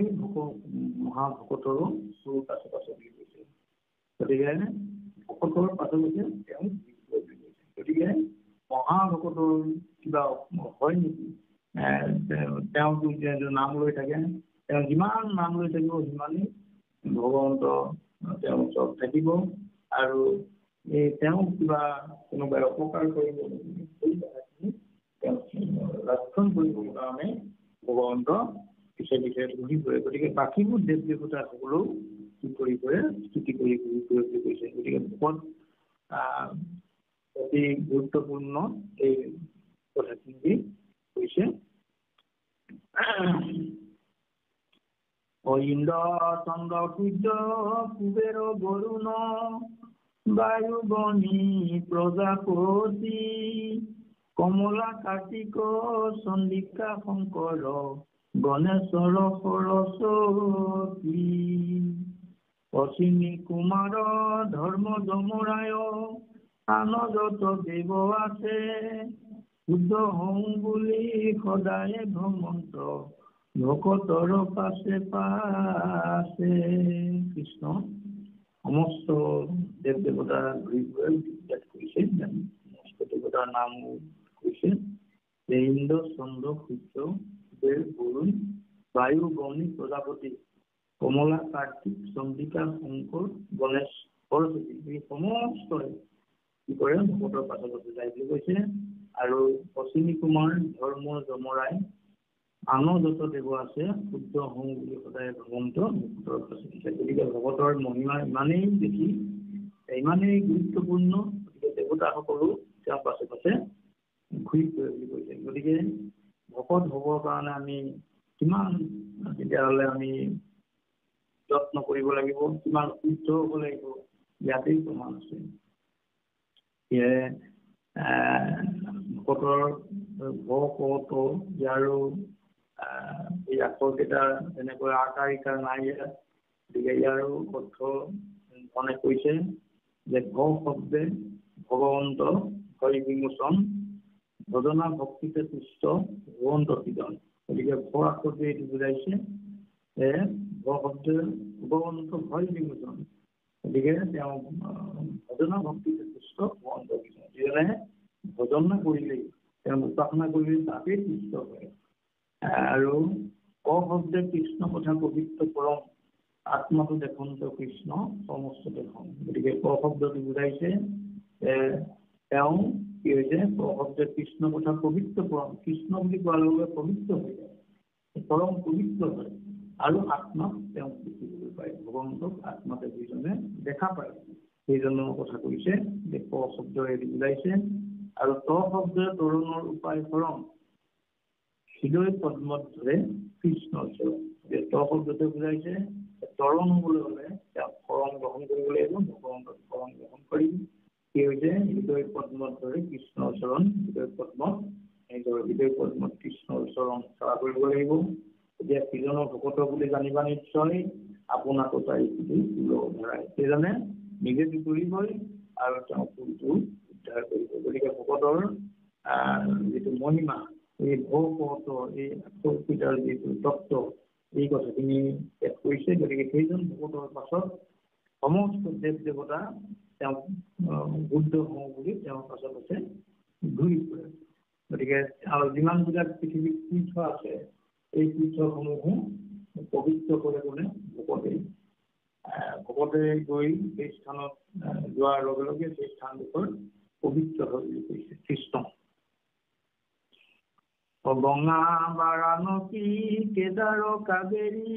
মহাভকতৰো চোৰ পাছে পাছে বুলি কৈছে। গতিকে ভকতৰ পাছে পাছে তেওঁ গতিকে মহাভকতৰ কিবা হয় নেকি? তেওঁতো নাম লৈ থাকে, তেওঁ যিমান নাম লৈ থাকিব সিমানেই ভগৱন্ত তেওঁৰ ওচৰত থাকিব। আৰু তেওঁ কিবা কোনোবাই অপকাৰ কৰিব সেই কথাখিনি তেওঁ ৰক্ষণ কৰিবৰ কাৰণে ভগৱন্ত পিছে পিছে ঘূৰি ফুৰে। গতিকে বাকীবোৰ দেৱ দেৱতাসকলেও কি কৰি ফুৰে, স্তুতি কৰি ঘূৰি ফুৰে বুলি কৈছে। গতিকে ভকত অতি গুৰুত্বপূৰ্ণ এই কথাখিনি কৈছে। ইন্দ্ৰ চন্দ্ৰ সূৰ্য কুবেৰ বৰুণ বায়ু বনি প্ৰজাপতি কমলা কাৰ্তিক চন্দিকা শংকৰ গণেশৰ সৰস্বতী অশ্বিনী কুমাৰ ধৰ্ম যমৰায় আনজত দেৱ আছে শুদ্ধ হওঁ বুলি সদায় ভ্ৰমন্ত ভকতৰ পাছে পাছে। কৃষ্ণ সমস্ত দেৱ দেৱতা ঘূৰি ফুৰে কৈছে, সমস্ত দেৱতাৰ নামো কৈছে। ইন্দ্ৰ চন্দ্ৰ সূৰ্য কুবেৰ বৰুণ বায়ু বনি প্ৰজাপতি কমলা কাৰ্তিক চন্দিকা শংকৰ গণেশ সৰস্বতী এই সমস্তই কি কৰে ভকতৰ পাছে পাছে যায় বুলি কৈছে। আৰু অশ্বিনী কুমাৰ ধৰ্ম যমৰাই আন যত দেৱ আছে শুদ্ধ হওঁ বুলি সদায় ভগৱন্ত ভকতৰ পাছে পাছে। গতিকে ভগৱতৰ মহিমা ইমানেই বেছি, ইমানেই গুৰুত্বপূৰ্ণ, গতিকে দেৱতাসকলো তেওঁৰ পাছে পাছে ঘূৰি ফুৰে বুলি কৈছে। গতিকে ভকত হ'বৰ কাৰণে আমি কিমান তেতিয়াহ'লে আমি যত্ন কৰিব লাগিব, কিমান শুদ্ধ হ'ব লাগিব, ইয়াতেই প্ৰমাণ আছে। ভকতৰ ইয়াৰো এই আখৰকেইটা যেনেকৈ আকাৰিকা নাই ইয়াত, গতিকে ইয়াৰো অৰ্থ ধৰণে কৈছে যে ভ শব্দে ভগৱন্ত হৰি বিমোচন ভজনা ভক্তিতে তুষ্ট ভগৱন্ত কীৰ্তন। গতিকে ভ আখৰটোৱে এইটো বুজাইছে যে ভ শব্দে ভগৱন্ত হৰি বিমোচন, গতিকে তেওঁ ভজনা ভক্তিতে তুষ্ট ভগৱন্ত কীৰ্তন। যিজনে ভজনা কৰিলেই, তেওঁ উপাসনা কৰিলেই তাতেই তুষ্ট হয়। আৰু ক শব্দে কৃষ্ণ কথা পবিত্ৰ পৰম আত্মাটো দেখন্ত কৃষ্ণ সমস্ত দেখোন। গতিকে ক শব্দটো বুজাইছে তেওঁ কি হৈছে, ক শব্দে কৃষ্ণ কথা পবিত্ৰ পৰম, কৃষ্ণ বুলি কোৱাৰ লগে পবিত্ৰ হৈ যায়, পৰম পবিত্ৰ হয়। আৰু আত্মাক তেওঁ দেখিবলৈ পায়, ভগৱন্তক আত্মাতে যিজনে দেখা পায় সেইজনৰ কথা কৈছে যে ক শব্দৰে বুজাইছে। আৰু ত শব্দে তৰুণৰ উপায় কৰম হৃদয় পদ্মত ধৰে কৃষ্ণৰ চৰণ। ত শব্দতে বুজাইছে তৰণ হবলৈ হলে তেওঁ শৰণ গ্ৰহণ কৰিব লাগিব, ভগৱন্তক শৰণ গ্ৰহণ কৰি কি হৈছে হৃদয় পদ্মত ধৰে কৃষ্ণৰ চৰণ, হৃদয় পদ্মত কৃষ্ণৰ চৰণ সেৱা কৰিব লাগিব। এতিয়া সিজনৰ ভকত বুলি জানিবা নিশ্চয় আপোনাকো তাই ধৰাই, সেইজনে নিজে কৰিবই আৰু তেওঁ ফুলটো উদ্ধাৰ কৰিব। গতিকে ভকতৰ যিটো মহিমা, এই ভকত এই আখৰকেইটাৰ যিটো তত্ত্ব, এই কথাখিনি ইয়াত কৈছে। গতিকে সেইজন ভকতৰ পাছত সমস্ত দেৱ দেৱতা তেওঁ বুদ্ধ হওঁ বুলি তেওঁৰ পাছত আছে ঘূৰি ফুৰে। গতিকে আৰু যিমানবিলাক পৃথিৱীত তীৰ্থ আছে এই তীৰ্থসমূহো পবিত্ৰ কৰে কোনে? ভকতেই। ভকতে গৈ সেই স্থানত যোৱাৰ লগে লগে সেই স্থানডোখৰ পবিত্ৰ হয় বুলি কৈছে কৃষ্ণ। গঙ্গা বাৰাণসী কেদাৰ কাবেৰী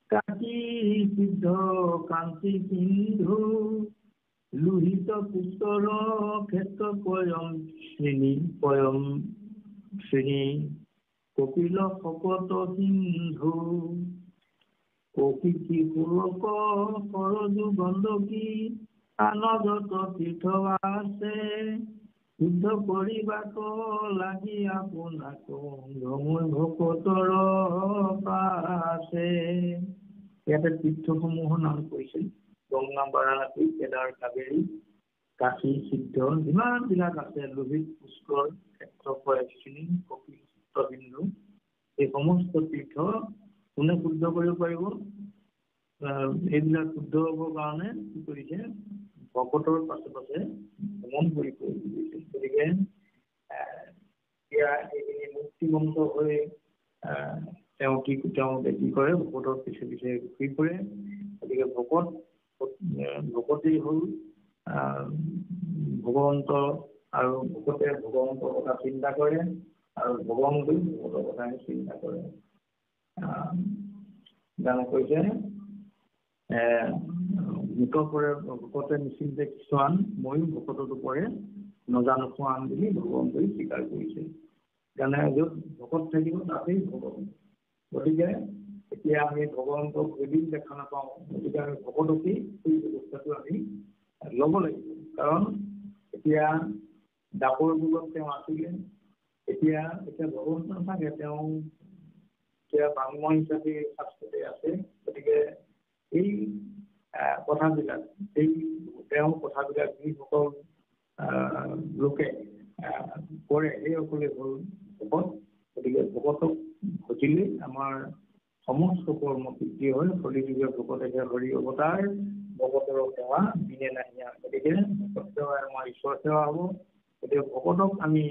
কাশী সিদ্ধ কাঞ্চী সিন্ধু লোহিত পুষ্কৰ ক্ষেত্ৰ পয়ম শ্ৰেণী কপিল শপত সিন্ধু কৌশিকী পুৰক সৰজু গণ্ডকী আনজত তীৰ্থ আছে শুদ্ধ কৰিবাক লাগি আপোনাক মই ভকতৰ পাছে। ইয়াতে তীৰ্থসমূহৰ নাম কৈছিল গংগা বাৰাণসী কেদাৰ কাবেৰী কাশী সিদ্ধ যিমানবিলাক আছে, লোহিত পুষ্কৰ ক্ষেত্ৰ পয়শ্বিনী কপিল সিন্ধু, এই সমস্ত তীৰ্থ কোনে শুদ্ধ কৰিব পাৰিব? এইবিলাক শুদ্ধ হ'বৰ কাৰণে কি কৰিছে? ভকতৰ পাছে পাছে ভ্ৰমণ কৰি কৰিছে। গতিকে এতিয়া এইখিনি মুক্তিমন্ত হৈ তেওঁ কি কৰে? ভকতৰ পিছে পিছে ঘূৰি ফুৰে। গতিকে ভকতেই হ'ল ভগৱন্ত আৰু ভকতে ভগৱন্তৰ কথা চিন্তা কৰে আৰু ভগৱন্তই ভকতৰ কথাহে চিন্তা কৰে। গানে কৈছে ভূতৰ পৰে ভকতে নিচিন্তে কিছুমান ময়ো ভকততো পৰে নজানো খোৱান বুলি ভগৱন্তই স্বীকাৰ কৰিছে। গানে য'ত ভকত থাকিব তাতেই ভগৱন্ত। গতিকে এতিয়া আমি ভগৱন্তক এদিন দেখা নাপাওঁ, গতিকে আমি ভকতকেই সেই ব্যৱস্থাটো আমি ল'ব লাগিব। কাৰণ এতিয়া দাপৰ যুগত তেওঁ আছিলে, এতিয়া ভগৱন্ত নাথাকে, তেওঁ এতিয়া ব্ৰাহ্মণ হিচাপে শাস্ত্ৰতে আছে। গতিকে এই কথাবিলাক তেওঁ কথাবিলাক যিসকল লোকে কৰে সেইসকলে হ'ল ভকত। গতিকে ভকতক ভজিলে আমাৰ সমস্ত কৰ্ম সিদ্ধি হয়। কলিযুগে ভকতেহে হৰি অৱতাৰ, ভকতৰ সেৱা দিনে নাহিয়া। গতিকে ভকত সেৱাই আমাৰ ঈশ্বৰ সেৱা হ'ব। গতিকে ভকতক আমি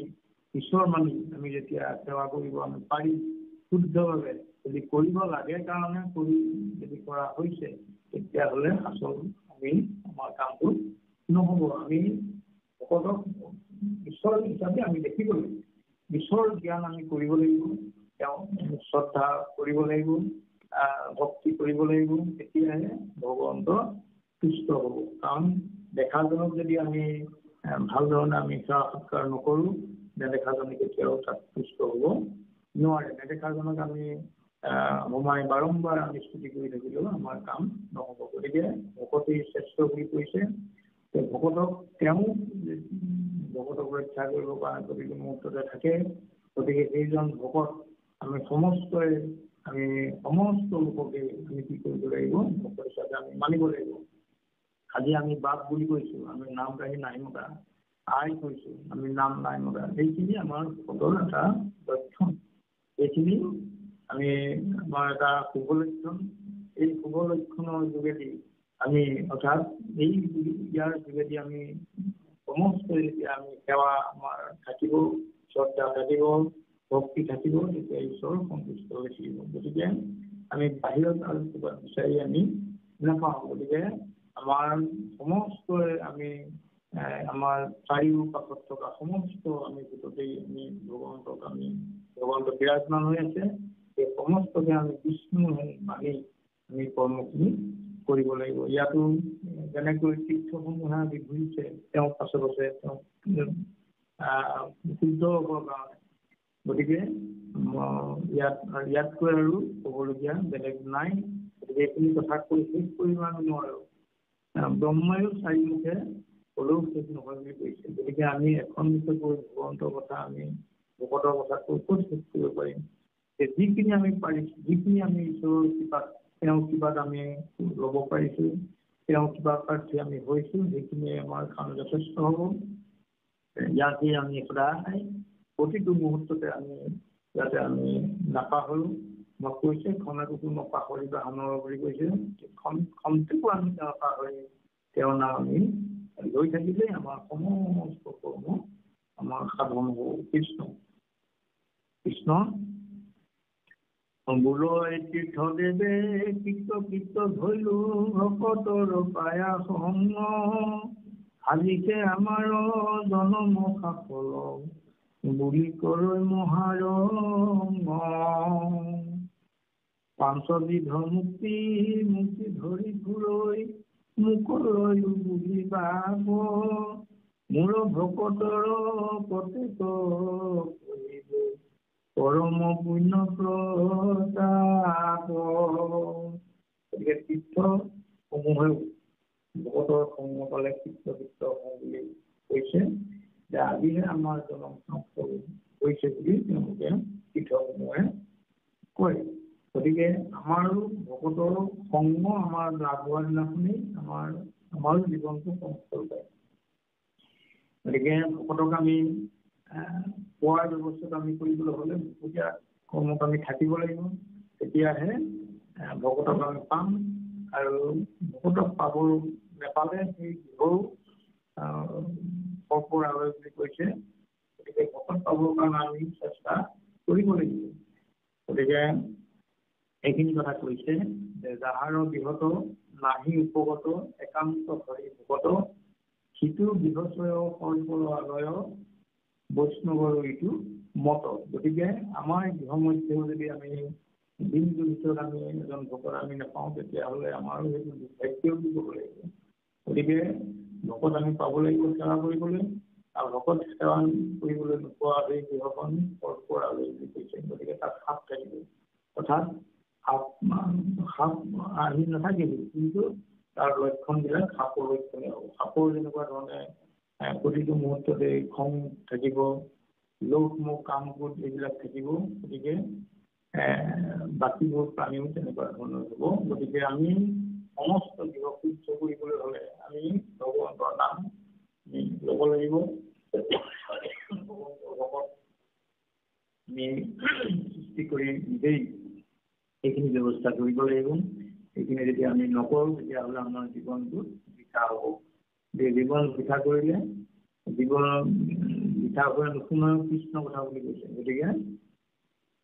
ঈশ্বৰ মানি আমি যেতিয়া সেৱা কৰিব আমি পাৰিম শুদ্ধভাৱে, যদি কৰিব লাগে কাৰণে যদি কৰা হৈছে, তেতিয়াহ'লে আচল আমাৰ কামটো নহ'ব। আমি ভকতক ঈশ্বৰ হিচাপে আমি দেখিব লাগিব, ঈশ্বৰৰ জ্ঞান আমি কৰিব লাগিব, তেওঁ শ্ৰদ্ধা কৰিব লাগিব, ভক্তি কৰিব লাগিব, তেতিয়াহে ভগৱন্ত তুষ্ট হ'ব। কাৰণ দেখাজনক যদি আমি ভাল ধৰণে আমি সেৱা সৎকাৰ নকৰোঁ, নেদেখাজনে কেতিয়াও তাত তুষ্ট হ'ব নোৱাৰে। নেদেখাজনক আমি বাৰম্বাৰ আমি স্তুতি কৰি থাকিলেও আমাৰ কাম নহ'ব। গতিকে ভকতেই শ্ৰেষ্ঠ বুলি কৈছে। ভকতক ভকতক ৰক্ষা কৰিবৰ কাৰণে প্ৰতিটো মুহূৰ্ততে থাকে। গতিকে সেইজন ভকত আমি সমস্ত লোককে আমি কি কৰিব লাগিব, ভকত হিচাপে আমি মানিব লাগিব। আজি আমি বাপ বুলি কৈছোঁ, আমি নাম কাঢ়ি নাই মতা, আই কৈছোঁ, আমি নাম নাই মতা, এইখিনি আমাৰ ভকতৰ এটা লক্ষণ। এইখিনি আমাৰ এটা শুভ লক্ষণ। এই শুভ লক্ষণৰ যোগেদি আমি অৰ্থাৎ ইয়াৰ যোগেদি আমি সমস্ত যেতিয়া আমি সেৱা আমাৰ থাকিব, শ্ৰদ্ধা থাকিব, ভক্তি থাকিব, তেতিয়া ঈশ্বৰ সন্তুষ্ট হৈ থাকিব। গতিকে আমি বাহিৰত আৰু কিবা বিচাৰি আমি নাপাওঁ। গতিকে আমাৰ সমস্ত আমাৰ চাৰিওকাষত থকা সমস্ত আমি গোটেই ভগৱন্ত বিৰাজমান হৈ আছে। এই সমস্তকে আমি বিষ্ণু মানি আমি কৰ্মখিনি কৰিব লাগিব। ইয়াতো যেনেকৈ তীৰ্থসমূহে আদি ঘূৰিছে, তেওঁ পাছে পাছে তেওঁ শুদ্ধ হ'বৰ কাৰণে। গতিকে ইয়াতকৈ আৰু ক'বলগীয়া বেলেগ নাই। গতিকে এইখিনি কথা কৈ শেষ কৰিব আমি নোৱাৰোঁ। ব্ৰহ্মায়ো চাৰিমুখে ক'লেও শেষ নহয় বুলি কৈছে। গতিকে আমি এখন মুখে কৈ ভগৱন্তৰ কথা আমি ভকতৰ কথা কৈ ক'ত শেষ কৰিব পাৰিম। যিখিনি আমি পাৰিছোঁ, যিখিনি আমি ঈশ্বৰৰ কৃপাত তেওঁৰ কৃপাত আমি ল'ব পাৰিছোঁ, তেওঁ কিবা প্ৰাৰ্থী আমি হৈছোঁ, সেইখিনিয়ে আমাৰ কাম যথেষ্ট হ'ব। ইয়াকে আমি সদায় প্ৰতিটো মুহূৰ্ততে আমি যাতে আমি নাপাহৰোঁ। মই কৈছে খনাটোকো নপাহৰিবা হানৰ বুলি কৈছে। খন্তেকো আমি নাপাহৰি তেওঁৰ নাম আমি লৈ থাকিলে আমাৰ সমস্ত কৰ্ম আমাৰ সাধন হ'ব। কৃষ্ণ বোলয় তীৰ্থদেৱে কৃত ধৰিলো ভকতৰ পায়া সংগ, আজিকে আমাৰ জনম সাফল বুলি কৈ মহাৰঙ। পাঞ্চবিধ মুক্তি ধৰি ফুৰৈ মুকলৈ বুলি পাব, মোৰ ভকতৰ প্ৰত্যেক পৰম পুণ্য প্ৰতাপ। গতিকে তীৰ্থসমূহেও ভকতৰ সংগ পালে কৃত বুলি কৈছে যে আজিহে আমাৰ জনম সাফল হৈছে বুলি তেওঁলোকে তীৰ্থসমূহে কয়। গতিকে আমাৰো ভকতৰ সংগ আমাৰ লাভ হোৱাৰ দিনাখনেই আমাৰো জীৱনটো সফল পায়। গতিকে ভকতক আমি পোৱাৰ ব্যৱস্থাটো আমি কৰিবলৈ হ'লে ভকতীয়া কৰ্মত আমি থাকিব লাগিব। তেতিয়াহে ভকতক আমি পাম। আৰু ভকতক নেপালে সেই গৰু সৰ্পৰ আলয় বুলি কৈছে। গতিকে ভকত পাবৰ কাৰণে আমি চেষ্টা কৰিব লাগিব। গতিকে এইখিনি কথা কৈছে যে যাহাৰ বিহত নাহি উপগত একান্ত হৰি ভকত, সিটো গৃহস্থয় সৰ্বৰ আলয় বৈষ্ণৱৰ এইটো মত। গতিকে আমাৰ গৃহমধ্যেও যদি আমি দিনটোৰ ভিতৰত আমি এজন ভকত আমি নাপাওঁ, তেতিয়াহ'লে আমাৰো সেইটো দুৰ্ভাগ্য বুলি ক'ব লাগিব। গতিকে ভকত আমি পাব লাগিব সেৱা কৰিবলৈ, আৰু ভকত সেৱা কৰিবলৈ নোপোৱা সেই গৃহখন সৰ্বৰ আলয় বুলি কৈছে। গতিকে তাত সাপ থাকিব, অৰ্থাৎ সাপ আহি নাথাকিব, কিন্তু তাৰ লক্ষণবিলাক সাপৰ লক্ষণে হ'ব। সাপৰ যেনেকুৱা ধৰণে প্ৰতিটো মুহূৰ্ততে খং থাকিব, লোভ মোহ কাম ক্ৰোধ এইবিলাক থাকিব, গতিকে বাকীবোৰ প্ৰাণীও তেনেকুৱা ধৰণৰ হ'ব। গতিকে আমি সমস্ত গৃহ শুদ্ধ কৰিবলৈ হ'লে আমি ভগৱন্তৰ নাম ল'ব লাগিব। ভগৱন্তৰ আমি সৃষ্টি কৰি নিজেই এইখিনি ব্যৱস্থা কৰিব লাগিব। এইখিনি যদি আমি নকৰোঁ, তেতিয়াহ'লে আমাৰ জীৱনটো বৃথা হ'ব। জীৱন বৃথা কৰিলে জীৱন বৃথা হৈ নুশুনাও কৃষ্ণ কথা বুলি কৈছে। গতিকে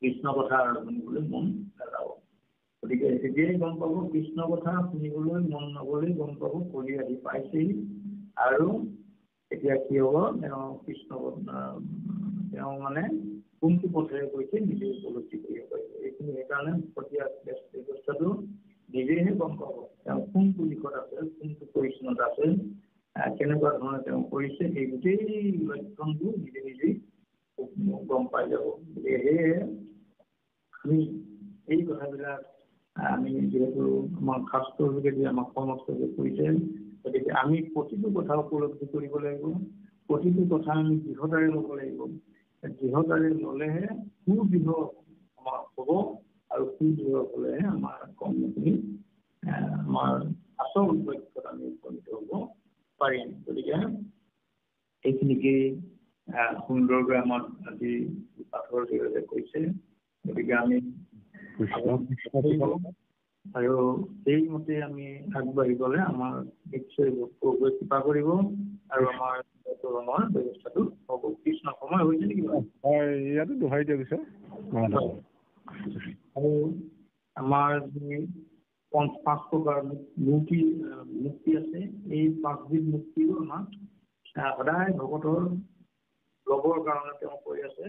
কৃষ্ণ কথা শুনিবলৈ মন নাযাব। গতিকে তেতিয়াই গম পাব, কৃষ্ণ কথা শুনিবলৈ মন নগ'লেই গম পাব কলি আহি পাইছেই। আৰু এতিয়া কি হ'ব, তেওঁ মানে কোনটো পথেৰে গৈছে নিজে উপলব্ধি কৰিব পাৰিব। এইখিনি সেইকাৰণে প্ৰক্ৰিয়া ব্যৱস্থাটো নিজেহে গম পাব তেওঁ কোনটো দিশত আছে, কোনটো পৰিচ্ছন্নত আছে, কেনেকুৱা ধৰণে তেওঁ কৰিছে, সেই গোটেই লক্ষণবোৰ নিজে নিজেই গম পাই যাব। গতিকে সেয়ে আমি এই কথাবিলাক আমি যিহেতু আমাৰ শাস্ত্ৰৰ যোগেদি আমাক সমস্তকে কৰিছে, গতিকে আমি প্ৰতিটো কথা উপলব্ধি কৰিব লাগিব, প্ৰতিটো কথা আমি দৃঢ়তাৰে ল'ব লাগিব। দৃঢ়তাৰে ল'লেহে সুদৃঢ় আমাৰ হ'ব, আৰু সুদৃঢ় হ'লেহে আমাৰ কৰ্মখিনি আমাৰ আচল লক্ষ্যত আমি উপনীত হ'ব পাৰিম। গতিকে এইখিনিকেই সুন্দৰকৈ আমাক আজি পাঠৰ জৰিয়তে কৈছে। গতিকে আমি আৰু সেইমতে আমি আগবাঢ়ি গ'লে আমাৰ নিশ্চয় প্ৰভুৱে কৃপা কৰিব আৰু আমাৰ ব্যৱস্থাটো হ'ব। কৃষ্ণ সময় হৈছে নেকি? হয়, ইয়াতো দোহাই দিয়া পিছে। আৰু আমাৰ যি 5 প্ৰকাৰ মুক্তি আছে, এই 5বিধ মুক্তিও আমাক সদায় ভকতৰ ল'বৰ কাৰণে তেওঁ কৈ আছে।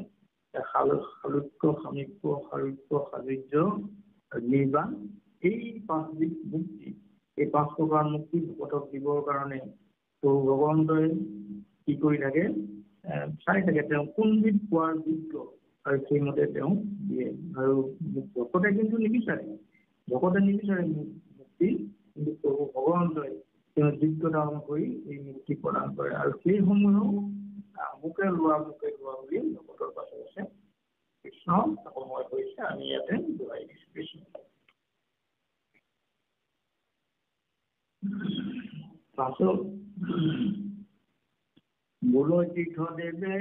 শালুক্য, সামীপ্য, সাৰূপ্য, সাযুজ্য, নিৰ্বাণ, এই 5বিধ মুক্তি, এই 5 প্ৰকাৰ মুক্তি ভকতক দিবৰ কাৰণে প্ৰভু ভগৱন্তই কি কৰি থাকে, চাই থাকে তেওঁ কোনবিধ পোৱাৰ যোগ্য, আৰু সেইমতে তেওঁ দিয়ে। আৰু ভকতে কিন্তু নিবিচাৰে মুক্তি, কিন্তু প্ৰভু ভগৱন্তই তেওঁ যোগ্যতা অনুসৰি এই মুক্তি প্ৰদান কৰে। আৰু সেইসমূহেও মোকে লোৱা বুলি ভকতৰ পাছত আছে। কৃষ্ণ সময় হৈছে, আমি ইয়াতে দোহাই দিছোঁ। কৃষ্ণ পাছত বোলো তীৰ্থ দেৱে